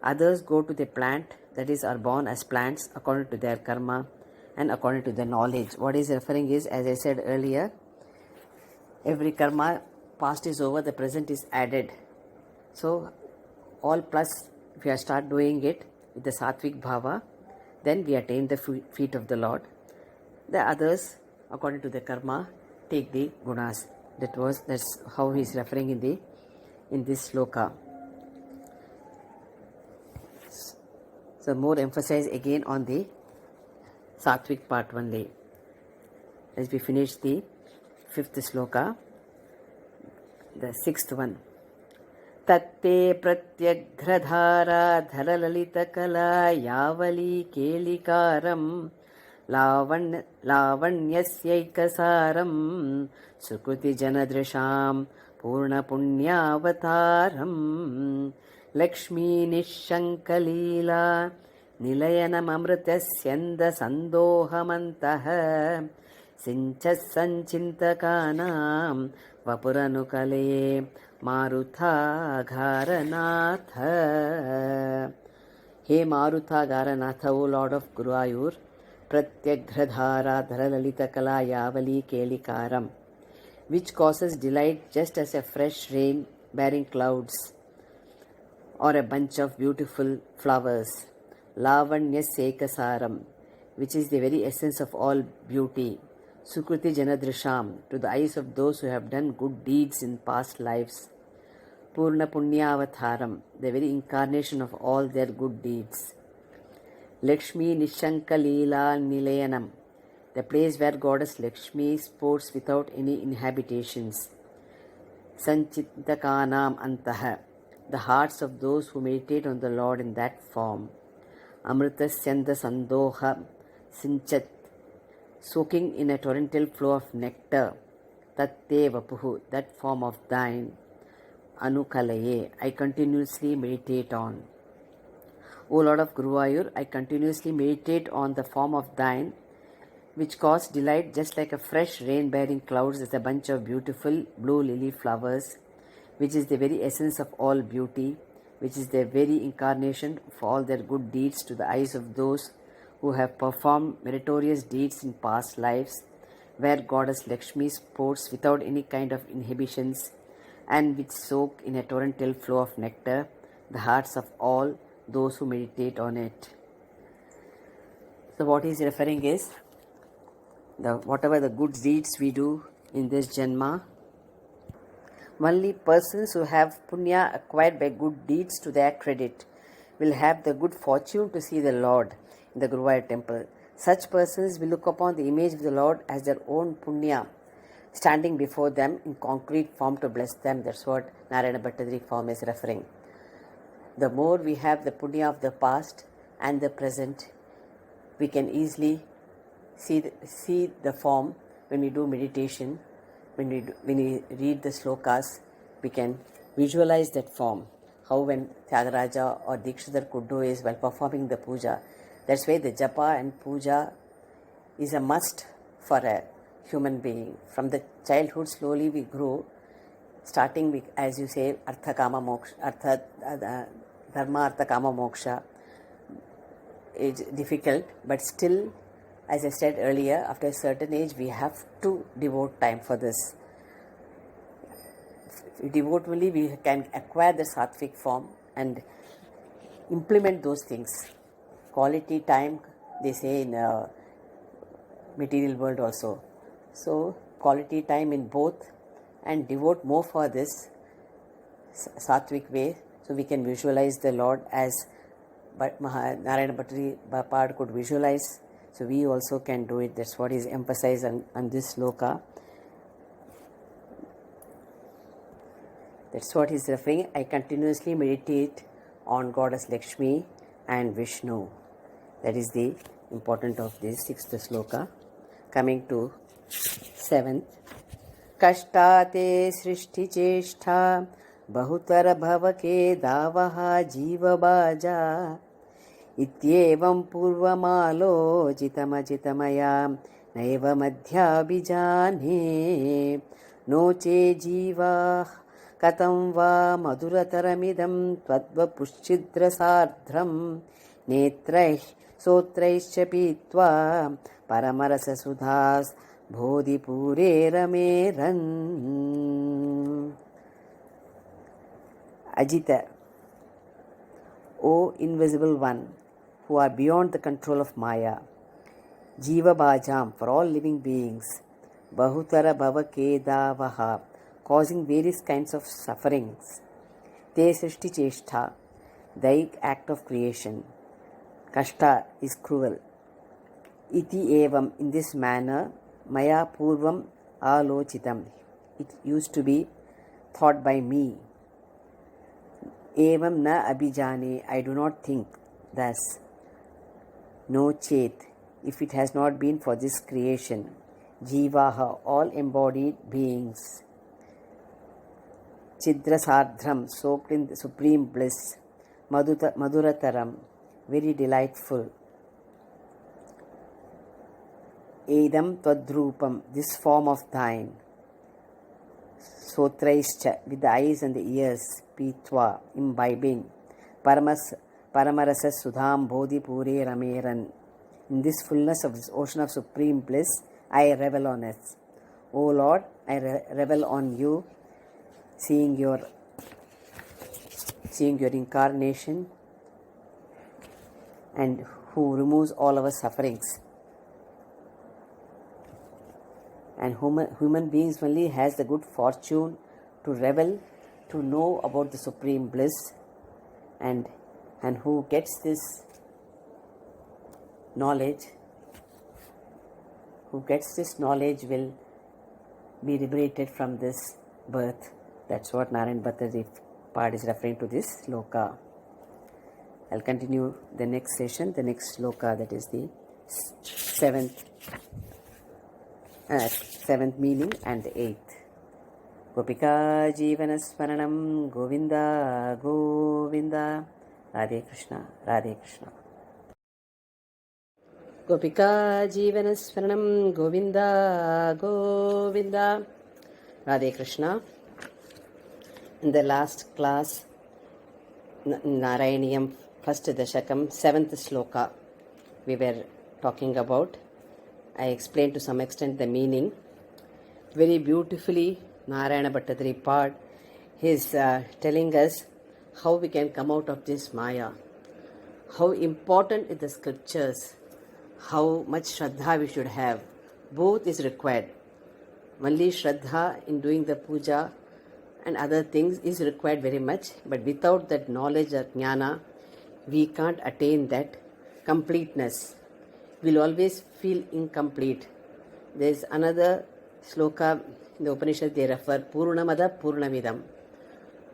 Others go to the plant, that is, are born as plants according to their karma and according to the knowledge. What is referring is, as I said earlier, every karma, past is over, the present is added. So all plus, if we start doing it with the sattvic bhava, then we attain the feet of the Lord. The others, according to the karma, take the gunas. That's how he is referring in this sloka. So more emphasis again on the sattvic part only. As we finish the 5th sloka, the 6th one. Tatte pratyagradhara dharalalita yavali kelikaram lavanyasyaikasaram sukruti janadrisham purna punyavataram Lakshmi nishankalila nilayanamamritasyanda sandohamantah sinchas sanchintakanam vapuranukale marutha gharanatha. He Maruta Garanatha, O Lord of Gurayur, Pratyagradhara Dharalalita Kala Yavali Kelikaram, which causes delight just as a fresh rain bearing clouds or a bunch of beautiful flowers. Lavanya Sekasaram, which is the very essence of all beauty. Sukriti Janadrisham, to the eyes of those who have done good deeds in past lives. Purna Punyavatharam, the very incarnation of all their good deeds. Lakshmi Nishanka Leela Nilayanam, the place where goddess Lakshmi sports without any inhabitations. Sanchitakanam Antaha, the hearts of those who meditate on the Lord in that form. Amritasyanda Sandoha Sinchat, soaking in a torrential flow of nectar. Tatte Vapuhu, that form of thine. Anukalaye, I continuously meditate on. O Lord of Guruvayur, I continuously meditate on the form of thine, which causes delight just like a fresh rain-bearing clouds as a bunch of beautiful blue lily flowers, which is the very essence of all beauty, which is the very incarnation of all their good deeds to the eyes of those who have performed meritorious deeds in past lives, where goddess Lakshmi sports without any kind of inhibitions, and which soak in a torrential flow of nectar the hearts of all those who meditate on it. So what he is referring is, whatever the good deeds we do in this Janma, only persons who have punya acquired by good deeds to their credit will have the good fortune to see the Lord in the Guruvayur temple. Such persons will look upon the image of the Lord as their own punya, standing before them in concrete form to bless them. That's what Narayana Bhattadri form is referring. The more we have the punya of the past and the present, we can easily see the form when we do meditation. When we read the slokas, we can visualize that form. How when Tyagaraja or Dikshidhar could do is while performing the puja. That's why the japa and puja is a must for a human being. From the childhood, slowly we grow, starting with, as you say, Artha Kama Moksha, Dharma Artha Kama Moksha. It's difficult, but still, as I said earlier, after a certain age, we have to devote time for this. If we devote only, we can acquire the sattvic form and implement those things. Quality time, they say in material world also. So, quality time in both and devote more for this sattvic way, so we can visualize the Lord as Narayana Bhattadri Bapad could visualize. So we also can do it. That's what is emphasized on this sloka. That's what he's referring. I continuously meditate on Goddess Lakshmi and Vishnu. That is the important of this 6th sloka. Coming to 7th. Kashtate srishti cheshtha bahutara bhavake davaha jiva baja इत्येवं पूर्वमालोचितमचितमया नैव मध्याभिजाने no चे जीवाः कथं वा मधुरतरमिदं त्वद्वपुश्चिद्रसार्ध्रं नेत्रैः सोत्रैश्च पीत्वा परमरससुधास् बोधिपूरे रमेरन्. Ajita, O invisible one, who are beyond the control of Maya, Jiva Bhajam, for all living beings, Bahutara Bhavakedavaha, causing various kinds of sufferings, Te Srishti Cheshtha, thy act of creation, Kashta is cruel, Iti Evam, in this manner, Maya Purvam Alochitam, it used to be thought by me. Evam na abhijane, I do not think thus. No chet, if it has not been for this creation. Jivaha, all embodied beings. Chidrasardhram, soaked in the supreme bliss. Madhurataram, very delightful. Edam twadrupam, this form of thine. Sotraischa, with the eyes and the ears. Pitva, imbibing. Paramarasa Sudham Bodhi Pure Rameran. In this fullness of this ocean of supreme bliss, I revel on it. O Lord, I revel on you, seeing your incarnation, and who removes all our sufferings. And human beings only has the good fortune to revel, to know about the supreme bliss, and who gets this knowledge, will be liberated from this birth. That's what Narayan Bhattacharya part is referring to this sloka. I'll continue the next session, the next sloka, that is the seventh meaning and the eighth. Gopika Jivana Smaranam Govinda Govinda. Radhe Krishna, Radhe Krishna. Gopika Jivana Smaranam Govinda Govinda. Radhe Krishna. In the last class, Narayaniyam, first Dashakam, 7th sloka, we were talking about. I explained to some extent the meaning. Very beautifully, Narayana Bhattacharya part, he is telling us how we can come out of this Maya, how important is the scriptures, how much Shraddha we should have. Both is required. Only Shraddha in doing the puja and other things is required very much, but without that knowledge or jnana, we can't attain that completeness. We'll always feel incomplete. There's another sloka in the Upanishad, they refer Purnamada Purnamidam,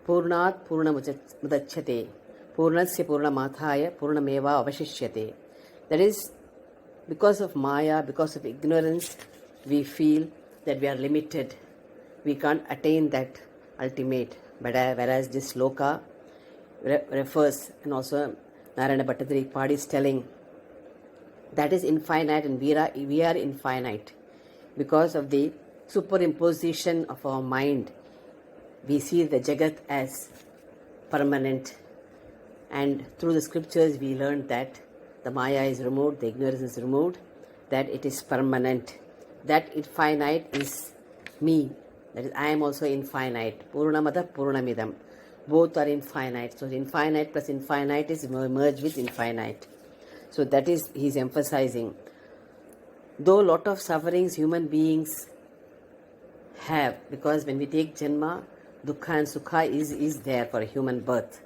Purnat Purnamudachyate, Purnasya Purnamathaya Purnameva Avashishyate. That is, because of Maya, because of ignorance, we feel that we are limited. We can't attain that ultimate. But whereas this sloka refers, and also Narayana Bhattacharya part is telling, that is infinite and we are infinite. Because of the superimposition of our mind, we see the Jagat as permanent. And through the scriptures we learned that the Maya is removed, the ignorance is removed, that it is permanent. That infinite is me. That is, I am also infinite. Purnamada Purnamidam. Both are infinite. So infinite plus infinite is merged with infinite. So that is, he is emphasizing. Though lot of sufferings human beings have, because when we take Janma, Dukkha and Sukha is there for a human birth.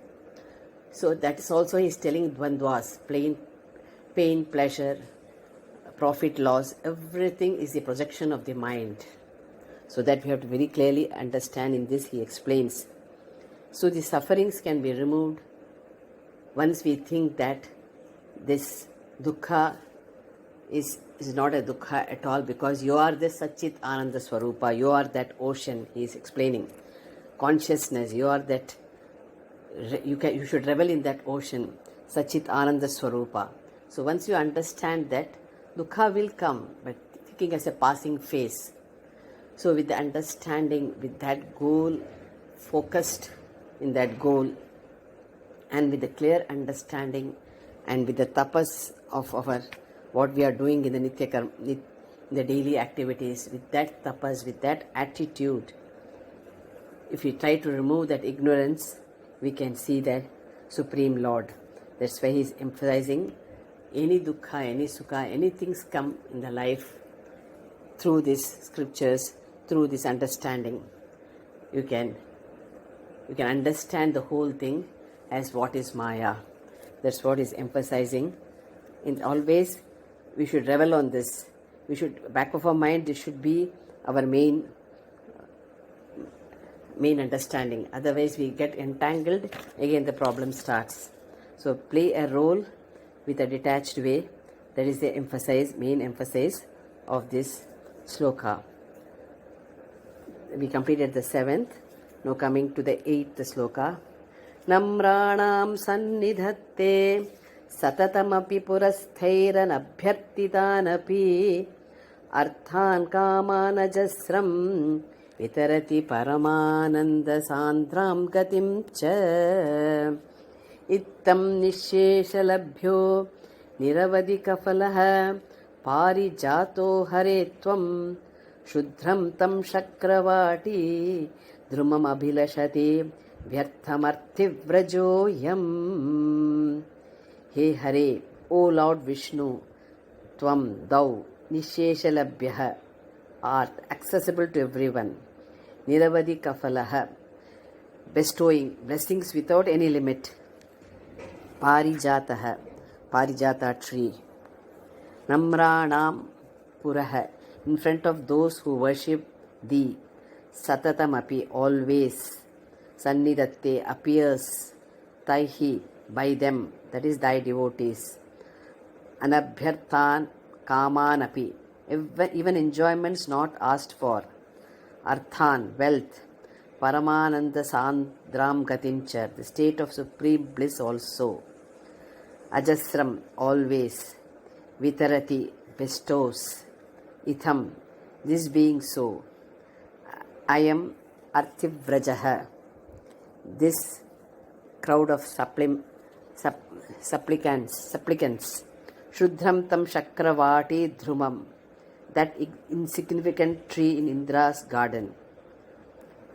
So that is also, he is telling Dvandvas, pain, pleasure, profit, loss, everything is the projection of the mind. So that we have to very clearly understand. In this he explains. So the sufferings can be removed once we think that this dukkha is not a dukkha at all, because you are the Satchit Ananda Swarupa, you are that ocean, he is explaining. Consciousness, you are that, you should revel in that ocean, Satchit Ananda Swarupa. So once you understand that, dukkha will come, but thinking as a passing phase. So with the understanding, with that goal, focused in that goal, and with the clear understanding, and with the tapas of our, what we are doing in the Nitya Karma, in the daily activities, with that tapas, with that attitude, if we try to remove that ignorance, we can see that Supreme Lord. That's why he is emphasizing, any dukkha, any sukha, anything come in the life through these scriptures, through this understanding. You can understand the whole thing as what is Maya. That's what is emphasizing. In always, we should revel on this. We should, back of our mind, this should be our main understanding. Otherwise, we get entangled. Again, the problem starts. So, play a role with a detached way. That is the main emphasis of this sloka. We completed the 7th. Now coming to the 8th sloka. Namranam sannidhatte satatamapi purasthairan abhyartitanapi arthan kamanajasram vitarati paramananda sandram gatim cha. इत्थं निःशेषलभ्यो निरवधिकफलः पारिजातो हरे त्वं शुद्रं तं शक्रवाटी ध्रुममभिलषति व्यर्थमर्थिव्रजोऽयम्. He Hare, O Lord Vishnu, Tvam, thou, Nisheshalabhyah, art accessible to everyone. Niravadi Kafalaha, bestowing blessings without any limit. Parijataha, Parijata tree. Namranam Puraha, in front of those who worship thee. Satatamapi, always. Sannidatte, appears. Taihi, by them, that is thy devotees. Anabhyarthan kamanapi, even enjoyments not asked for. Arthan, wealth. Paramananda sandram gatimcha, the state of supreme bliss also. Ajasram, always. Vitarati, bestows. Itham, this being so. I am Arthivrajaha, this crowd of supplicants. Shudram tam Shakravati Dhrumam, that insignificant tree in Indra's garden.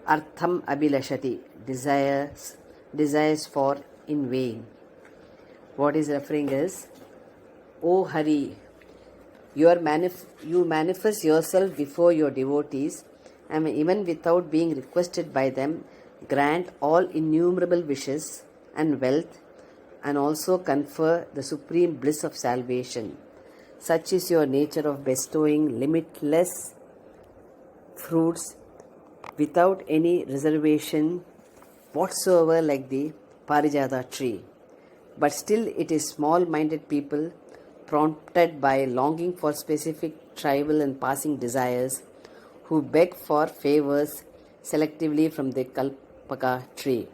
Artham Abhilashati, desires for in vain. What is referring is, O Hari, you manifest yourself before your devotees, and even without being requested by them, grant all innumerable wishes and wealth, and also confer the supreme bliss of salvation. Such is your nature of bestowing limitless fruits without any reservation whatsoever, like the Parijata tree. But still it is small-minded people, prompted by longing for specific trivial and passing desires, who beg for favors selectively from the Kalpaka tree.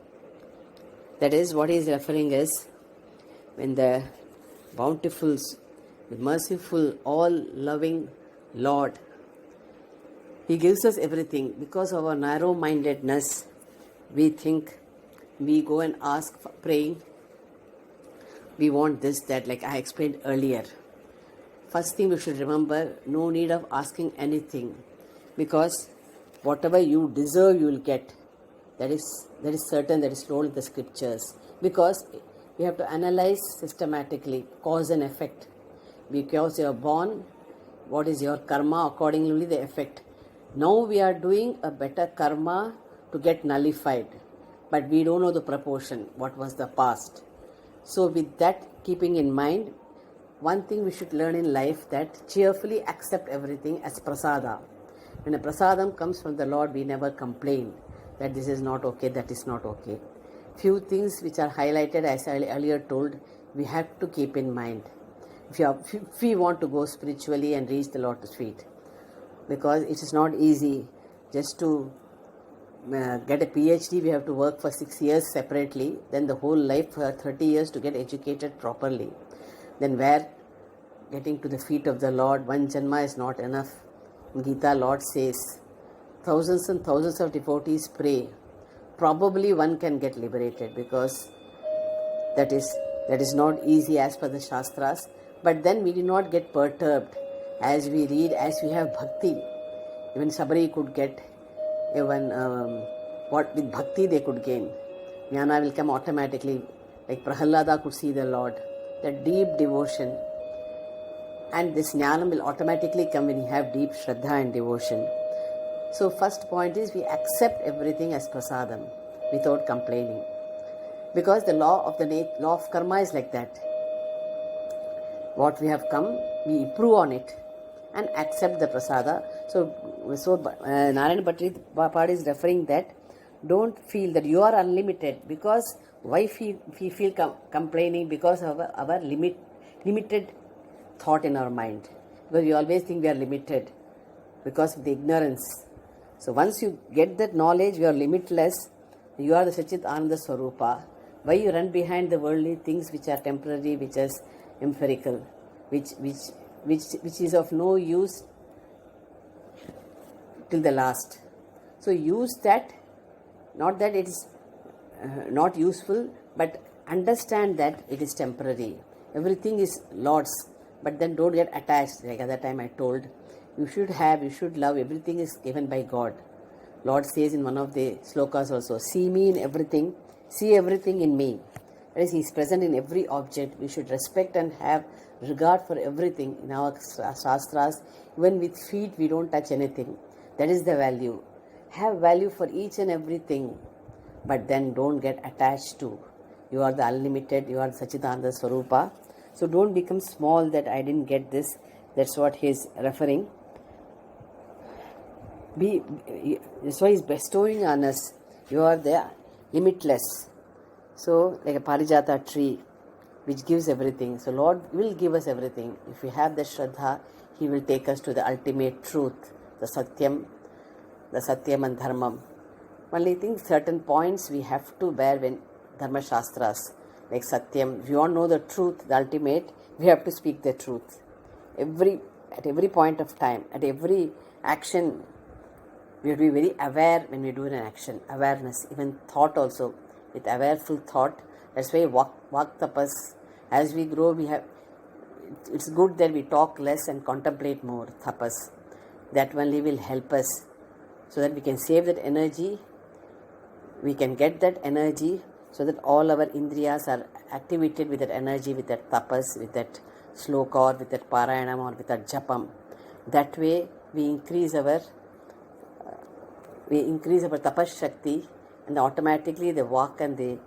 That is what he is referring is, when the bountiful, the merciful, all-loving Lord, He gives us everything. Because of our narrow-mindedness, we think, we go and ask for praying, we want this, that, like I explained earlier. First thing we should remember, no need of asking anything, because whatever you deserve you will get. That is certain, that is told in the scriptures. Because we have to analyze systematically cause and effect. Because you are born, what is your karma, accordingly the effect. Now we are doing a better karma to get nullified, but we don't know the proportion, what was the past. So with that keeping in mind, one thing we should learn in life, that cheerfully accept everything as prasada. When a prasadam comes from the Lord, we never complain that this is not okay, that is not okay. Few things which are highlighted, as I earlier told, we have to keep in mind if we want to go spiritually and reach the Lotus feet. Because it is not easy just to get a PhD. We have to work for 6 years separately, then the whole life for 30 years to get educated properly. Then where getting to the feet of the Lord, one janma is not enough. In Gita, Lord says, thousands and thousands of devotees pray. Probably one can get liberated, because that is not easy as per the Shastras. But then we do not get perturbed. As we read, as we have bhakti, even Sabari could get, even what with bhakti they could gain. Jnana will come automatically, like Prahalada could see the Lord, that deep devotion. And this jnana will automatically come when you have deep shraddha and devotion. So first point is, we accept everything as prasadam without complaining. Because the law of karma is like that. What we have come, we improve on it and accept the prasada. So Narayana Bhattacharya is referring that, don't feel that you are unlimited. Because why we feel complaining? Because of our limited thought in our mind. Because we always think we are limited because of the ignorance. So once you get that knowledge, you are limitless, you are the Sachit Ananda Swarupa. Why you run behind the worldly things which are temporary, which is empirical, which is of no use till the last. So use that, not that it is not useful, but understand that it is temporary. Everything is Lord's, but then don't get attached. Like other time I told, you should love, everything is given by God. Lord says in one of the slokas also, see me in everything, see everything in me. That is, He is present in every object. We should respect and have regard for everything. In our shastras, even with feet, we don't touch anything. That is the value. Have value for each and everything, but then don't get attached to. You are the unlimited, you are Sachidananda Swarupa. So don't become small that I didn't get this. That's what he is referring. That's why He's bestowing on us. You are the limitless. So, like a parijata tree, which gives everything. So, Lord will give us everything. If we have the Shraddha, He will take us to the ultimate truth, the Satyam and Dharmam. Only thing, certain points we have to bear when Dharma Shastras, like Satyam. If you want to know the truth, the ultimate, we have to speak the truth. At every point of time, at every action, we have to be very aware when we do an action. Awareness, even thought also. With awareful thought. That's why Vak Tapas, as we grow, it's good that we talk less and contemplate more. Tapas. That only will help us so that we can save that energy. We can get that energy so that all our indriyas are activated with that energy, with that tapas, with that sloka, or with that parayanam, or with that japam. That way we increase our tapas shakti, and automatically the walk and the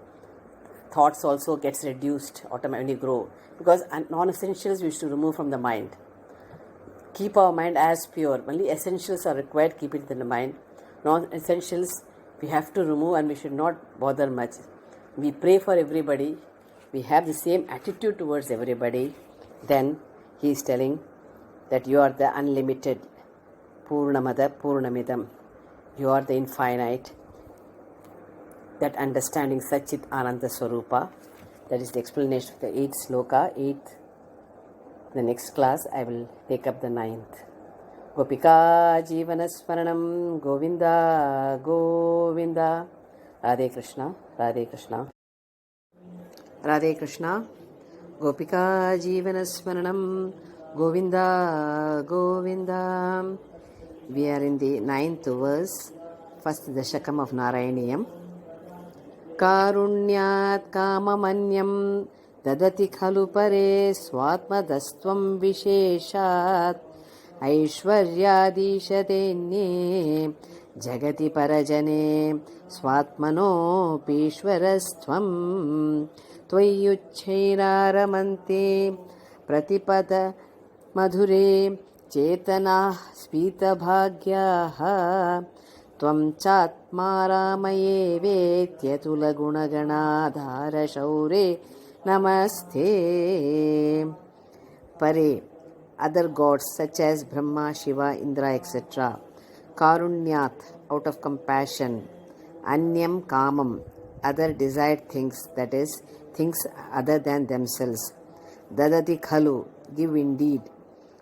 thoughts also gets reduced automatically when you grow. Because non-essentials we should remove from the mind. Keep our mind as pure. Only essentials are required, keep it in the mind. Non-essentials we have to remove and we should not bother much. We pray for everybody. We have the same attitude towards everybody. Then he is telling that you are the unlimited. Purnamada Purnamidam. You are the infinite. That understanding Satchit Ananda Swarupa. That is the explanation of the 8th sloka. 8th. The next class I will take up the 9th. Gopika Jivana Smaranam Govinda Govinda. Radhe Krishna. Radhe Krishna. Radhe Krishna. Gopika Jivana Smaranam Govinda Govinda. We are in the 9th verse, first Dashakam of Narayaniyam. Karunyat kamamanyam dadati khalu pare swatmadastvam visheshat aishwaryaadishadenye jagati parajane swatmano pishwarastvam tvayyuchchairamante pratipada madhure chetana spita bhagyaha Tvam chatma ramaye vetyatula gunaganadhara shaure namaste. Pare, other gods such as Brahma, Shiva, Indra, etc. Karunyat, out of compassion. Anyam kamam, other desired things, that is, things other than themselves. Dadati khalu, give indeed.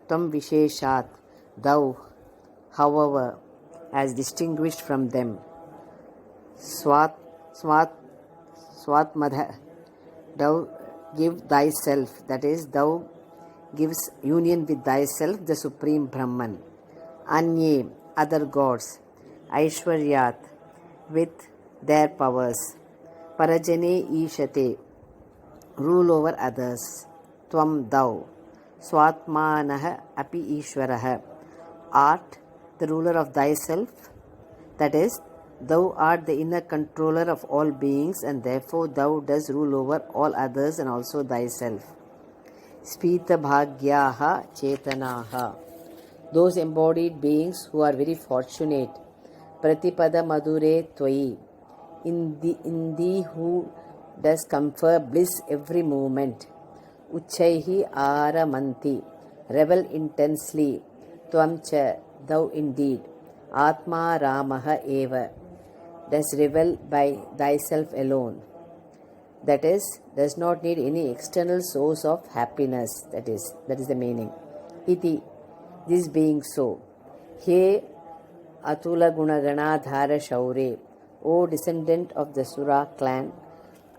Tvam visheshat, thou, however, as distinguished from them. Swatmadha, thou give thyself, that is, thou gives union with thyself, the Supreme Brahman. Anye, other gods. Aishwaryat, with their powers. Parajane ishate, rule over others. Tvam, thou. Swatmanah api ishwaraha, art the ruler of thyself, that is, thou art the inner controller of all beings and therefore thou does rule over all others and also thyself. Spita bhagyaha chetanaha, those embodied beings who are very fortunate. Pratipada madhure tvai, in thee who does confer bliss every moment. Uchaihi aramanti, revel intensely. Tvamcha, thou indeed. Atma Ramaha eva, does revel by thyself alone. That is, does not need any external source of happiness. That is the meaning. Iti, this being so. He Atula Gunagana Dhara Shaure, O descendant of the Sura clan,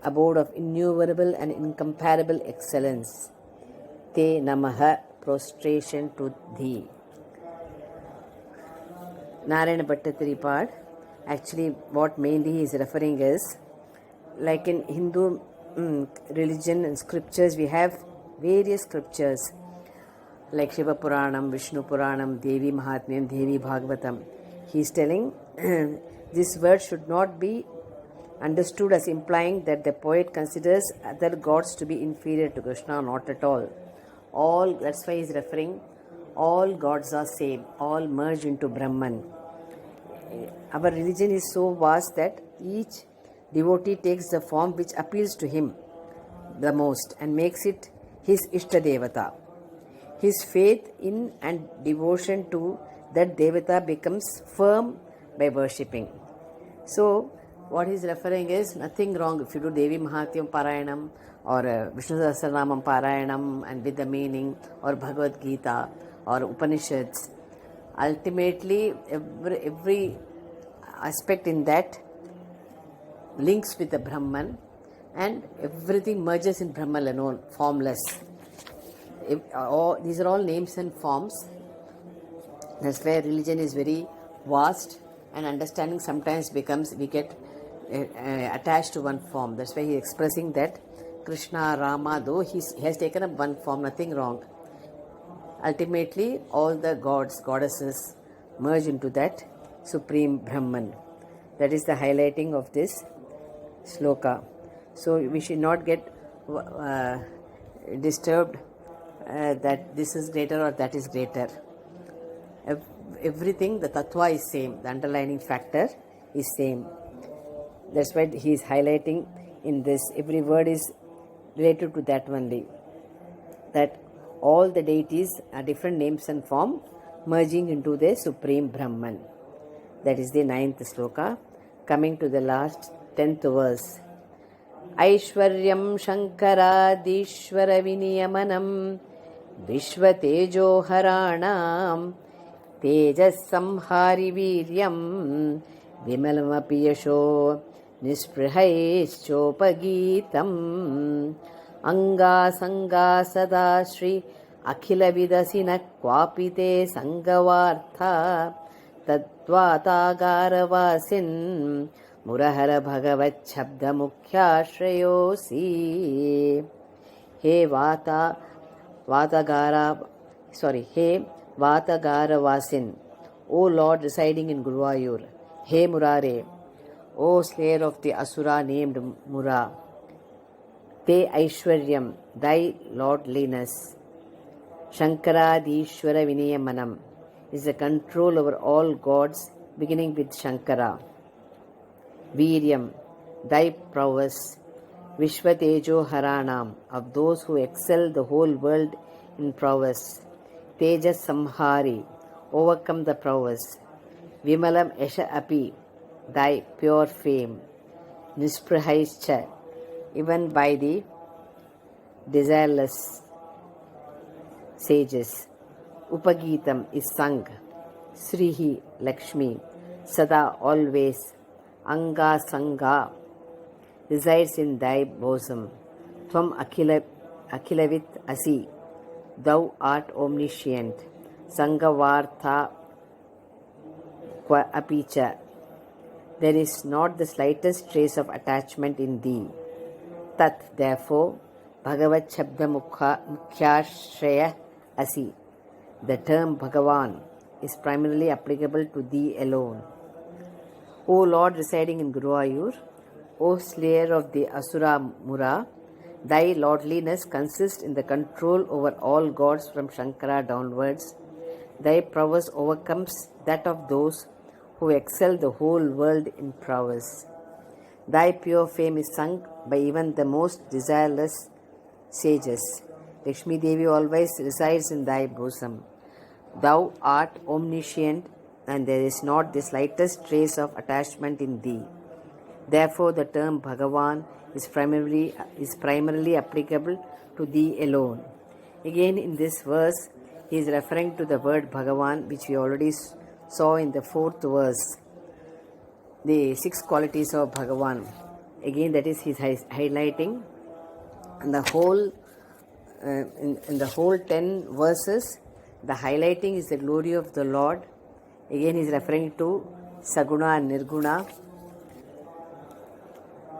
abode of innumerable and incomparable excellence. Te namaha, prostration to thee. Narayana Bhattatharipad, actually what mainly he is referring is, like in Hindu religion and scriptures, we have various scriptures like Shiva Puranam, Vishnu Puranam, Devi Mahatmyam, Devi Bhagavatam. He is telling this word should not be understood as implying that the poet considers other gods to be inferior to Krishna, not at all. All, that's why he is referring, all gods are same, all merge into Brahman. Our religion is so vast that each devotee takes the form which appeals to him the most and makes it his Ishtadevata. His faith in and devotion to that Devata becomes firm by worshipping. So, what he is referring is nothing wrong if you do Devi Mahatyam Parayanam or Vishnu Sahasranamam Parayanam and with the meaning, or Bhagavad Gita or Upanishads. Ultimately, every aspect in that links with the Brahman, and everything merges in Brahman alone, formless. These are all names and forms. That's why religion is very vast, and understanding sometimes becomes, we get attached to one form. That's why he is expressing that Krishna, Rama, though he has taken up one form, nothing wrong. Ultimately, all the gods, goddesses merge into that supreme Brahman. That is the highlighting of this sloka. So we should not get disturbed that this is greater or that is greater. Everything, the tattva is same, the underlining factor is same. That's why he is highlighting in this, every word is related to that only. That all the deities are different names and form merging into the supreme Brahman. That is the 9th sloka. Coming to the last 10th verse. Aishwaryam Shankaradishwara Viniyamanam Vishvatejo Haranam Tejas Samhari Viryam Vimalamapi Yasho Nisprihais Chopagitam Anga Sanga Sada Shri Akhila Vidasina Kwapite Sangavartha Tadvatagara Murahara Bhagavat Shabda Mukhyashrayosi. He Vatagara Vasin, O Lord residing in Guruvayur. He Murare, O slayer of the Asura named Mura. Te Aishwaryam, thy lordliness. Shankaradishwara Viniyamanam is the control over all gods, beginning with Shankara. Viryam, thy prowess. Vishvatejo Haranam, of those who excel the whole world in prowess. Tejas Samhari, overcome the prowess. Vimalam Esha Api, thy pure fame. Nisprahaischa, even by the desireless sages. Upagitam is sung. Srihi, Lakshmi, Sada, always. Anga Sanga resides in thy bosom. Tvam Akhilavit Asi, thou art omniscient. Sangavartha Kwa Apicha, there is not the slightest trace of attachment in thee. Tat, therefore, Bhagavat Shabda Mukhyashraya Asi, the term Bhagavan is primarily applicable to thee alone. O Lord residing in Guruvayur, O slayer of the Asura Mura, thy lordliness consists in the control over all gods from Shankara downwards. Thy prowess overcomes that of those who excel the whole world in prowess. Thy pure fame is sung by even the most desireless sages. Lakshmi Devi always resides in thy bosom. Thou art omniscient, and there is not the slightest trace of attachment in thee. Therefore, the term Bhagavan is primarily applicable to thee alone. Again, in this verse, he is referring to the word Bhagavan, which we already saw in the 4th verse. The 6 qualities of Bhagavan. Again, that is he's highlighting and the whole in the whole 10 verses. The highlighting is the glory of the Lord. Again, he's referring to Saguna and Nirguna.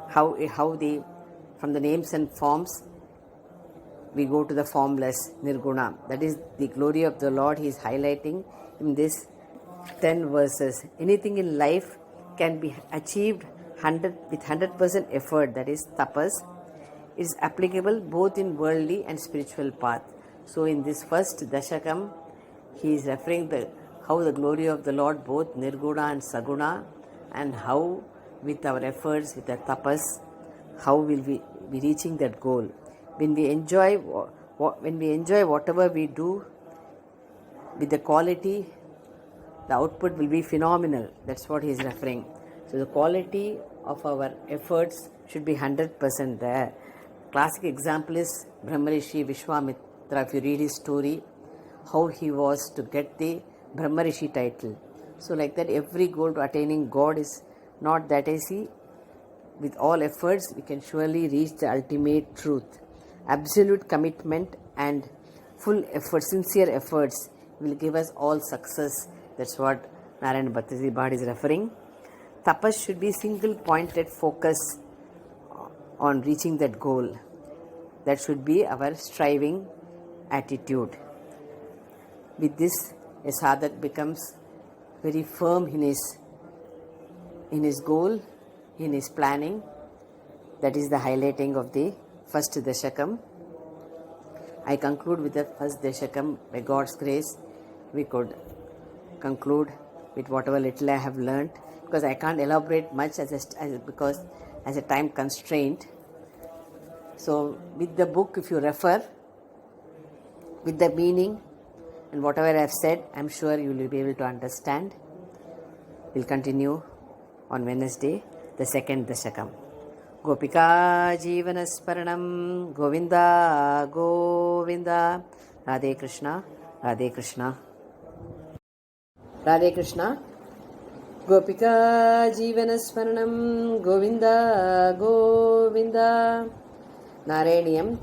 How the from the names and forms we go to the formless Nirguna. That is the glory of the Lord he is highlighting in this 10 verses. Anything in life can be achieved with 100% effort, that is tapas. It is applicable both in worldly and spiritual path. So in this first Dashakam, he is referring to how the glory of the Lord, both Nirguna and Saguna, and how with our efforts, with the tapas, how will we be reaching that goal. When we enjoy whatever we do with the quality, the output will be phenomenal. That's what he is referring. So the quality of our efforts should be 100% there. Classic example is Brahmarishi Vishwamitra. If you read his story, how he was to get the Brahmarishi title. So like that, every goal to attaining God is not that easy. With all efforts, we can surely reach the ultimate truth. Absolute commitment and full effort, sincere efforts will give us all success. That's what Narayana Bhattacharya Bhatt is referring. Tapas should be single pointed focus on reaching that goal. That should be our striving attitude. With this, a sadhak becomes very firm in his goal, in his planning. That is the highlighting of the first Dashakam. I conclude with the first Dashakam. By God's grace, we could conclude with whatever little I have learnt, because I can't elaborate much because as a time constraint. So with the book, if you refer with the meaning and whatever I have said, I am sure you will be able to understand. We'll continue on Wednesday, the second Dashakam. Gopika Jeevanasparanam Govinda Govinda. Radhe Krishna, Radhe Krishna. Radhe Krishna. Gopika Jeevanasparanam Govinda Govinda. Narayaniam,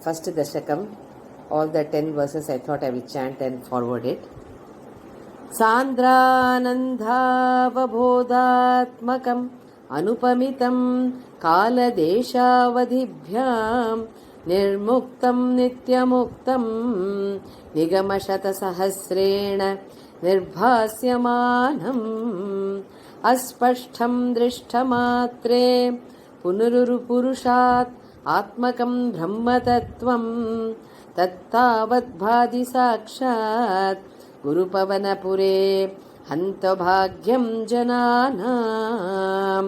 first Dashakam. All the 10 verses I thought I will chant and forward it. Sandranandhavabodhatmakam Anupamitam Kaladeshavadhibhyam Nirmuktam Nityamuktam Nigamashata Sahasrena Nirbhasyamanam Aspashtham Drishtamatre Punurupurushat Atmakam Brahmatattvam Tattavadbhadi Sakshat Gurupavanapure Hantobhagyam Jananam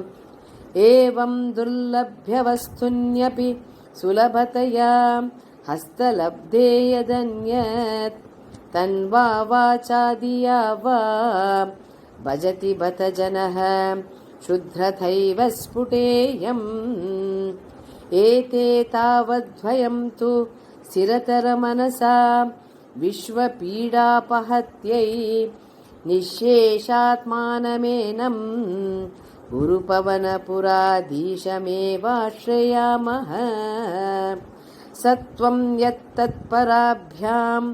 Evam Durlabhyavasthunyapi Sulabhataya Hastalabdeyadanyat Tanva Vachadiyava Bhajati Bhatajanaha Shudhrathaiva Sputeyam Ete Tavadvayam tu Siratara Manasa Vishwapidapahatyai Nisheshatmanamenam Gurupavanapurādhishamevāshrayāmaha Sattvam yattatparābhyām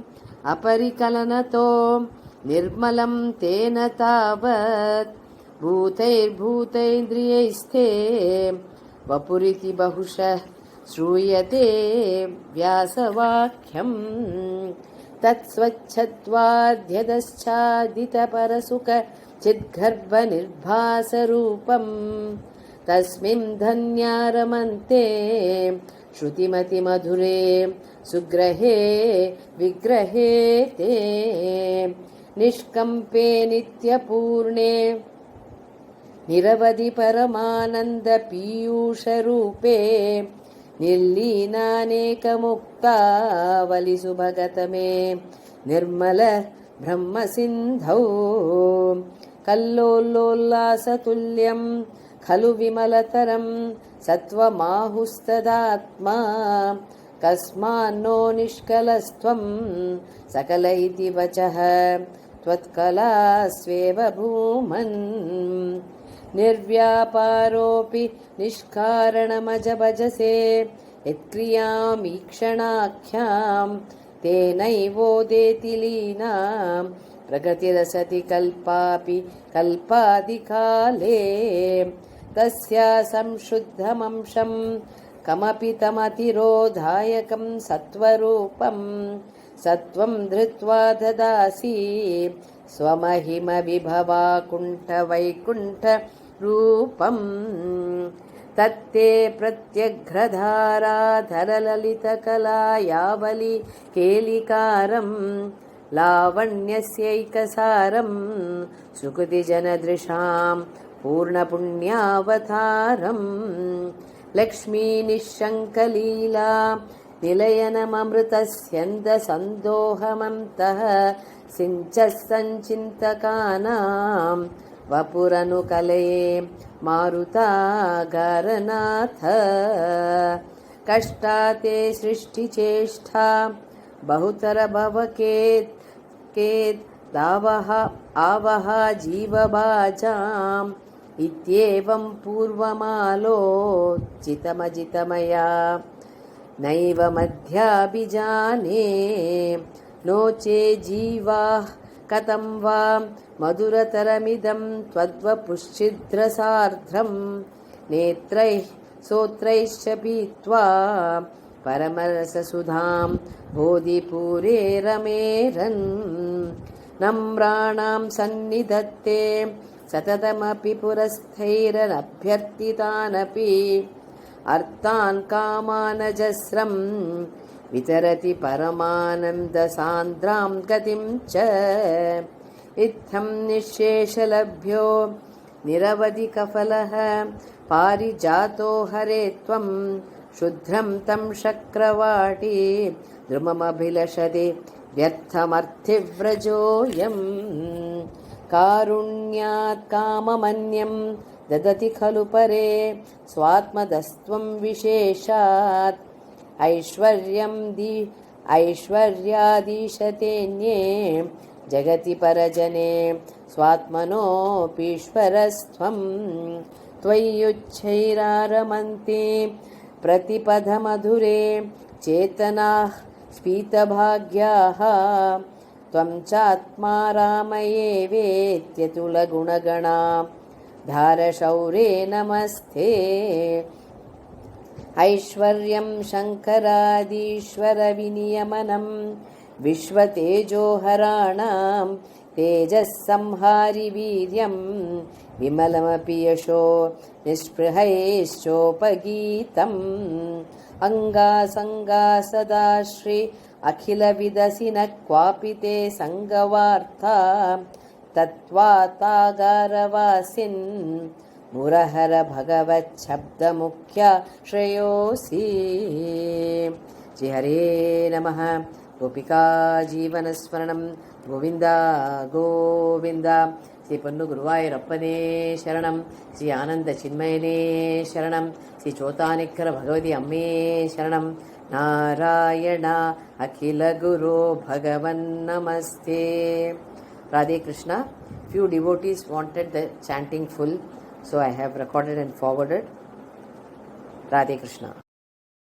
Aparikalanato Nirmalam tena tavat Bhūtair-bhūtaindriyaisthe Vapuriti bahushah Shruyate Vyasavakyam Tatsvachattvadhyadaschadita parasuka Chidgarbha nirbhasarupam Tasmin dhanyaramante Shrutimati madhure Sugrahe vigrahe te Nishkampe nityapurne Niravadi paramananda piyusha rupe Nillīnāneka mukta valisu bhagatame Nirmala brahma sindhau Kallolollasatulyam Khalu vimalataram Sattva mahustadātma Kasmāno nishkalastvam Sakala iti vachaha Tvatkala sveva bhuman निर्व्यापारोऽपि निष्कारणमजभजसे यत्क्रियामीक्षणाख्यां तेनैवोदेति लीनां प्रगतिरसति कल्पापि कल्पादिकाले तस्या संशुद्धमंशं कमपि तमतिरोधायकं सत्वरूपं सत्वं धृत्वा ददासि स्वमहिमविभवाकुण्ठवैकुण्ठरूपम् तत्ते प्रत्यघ्रधाराधरललितकलायावली केलिकारं लावण्यस्यैकसारं सुकृतिजनदृशां पूर्णपुण्यावतारं लक्ष्मीनिःशङ्कलीला निलयनममृतस्यन्दसन्दोहमन्तः सिञ्चः सञ्चिन्तकानां वपुरनुकलये मारुतागारनाथ कष्टाते सृष्टिचेष्टा बहुतरभवकेत् दावः आवह जीवभाजाम् इत्येवं पूर्वमालोचितमजितमया नैव मध्याभिजाने no चेज्जीवाः कथं वा मधुरतरमिदं त्वद्वपुश्चिद्रसार्ध्रं नेत्रैः सोत्रैश्च पीत्वा परमरससुधां बोधिपूरे रमेरन् नम्राणां सन्निधत्ते सततमपि पुरस्थैरनभ्यर्थितानपि अर्थान् कामानजस्रं वितरति परमानन्दसान्द्रां गतिं च इत्थं निःशेषलभ्यो निरवधिकफलः पारिजातो हरे त्वं शुद्रं तं शक्रवाटी द्रुममभिलषति व्यर्थमर्थिव्रजोऽयम् कारुण्यात् काममन्यं ददति खलु परे स्वात्मदस्त्वं विशेषात् ऐश्वर्यादीशतेऽन्ये जगति परजने स्वात्मनोऽपीश्वरस्त्वं त्वय्युच्छैरारमन्ति प्रतिपदमधुरे चेतनाः स्फीतभाग्याः त्वं चात्मा रामये वेत्यतुलगुणगणा धारशौरे नमस्ते ऐश्वर्यं शङ्करादीश्वरविनियमनं विश्वतेजोहराणां तेजःसंहारि वीर्यं विमलमपि यशो निःस्पृहैश्चोपगीतम् अङ्गासङ्गा सदा श्री अखिलविदसि न क्वापि ते सङ्गवार्ता तत्त्वातागारवासिन् मुरहर भगवच्छब्दमुख्या श्रेयोऽसि श्री हरे नमः गोपिका जीवनस्मरणं गोविन्द गोविन्द श्री पन्नु गुरुवायूरप्पने शरणं श्री आनन्द चिन्मयने शरणं श्री चोतानिकर भगवती अम्मे शरणं नारायण अखिल गुरो भगवन् नमस्ते Radhe Krishna. Few devotees wanted the chanting full, so I have recorded and forwarded. Radhe Krishna.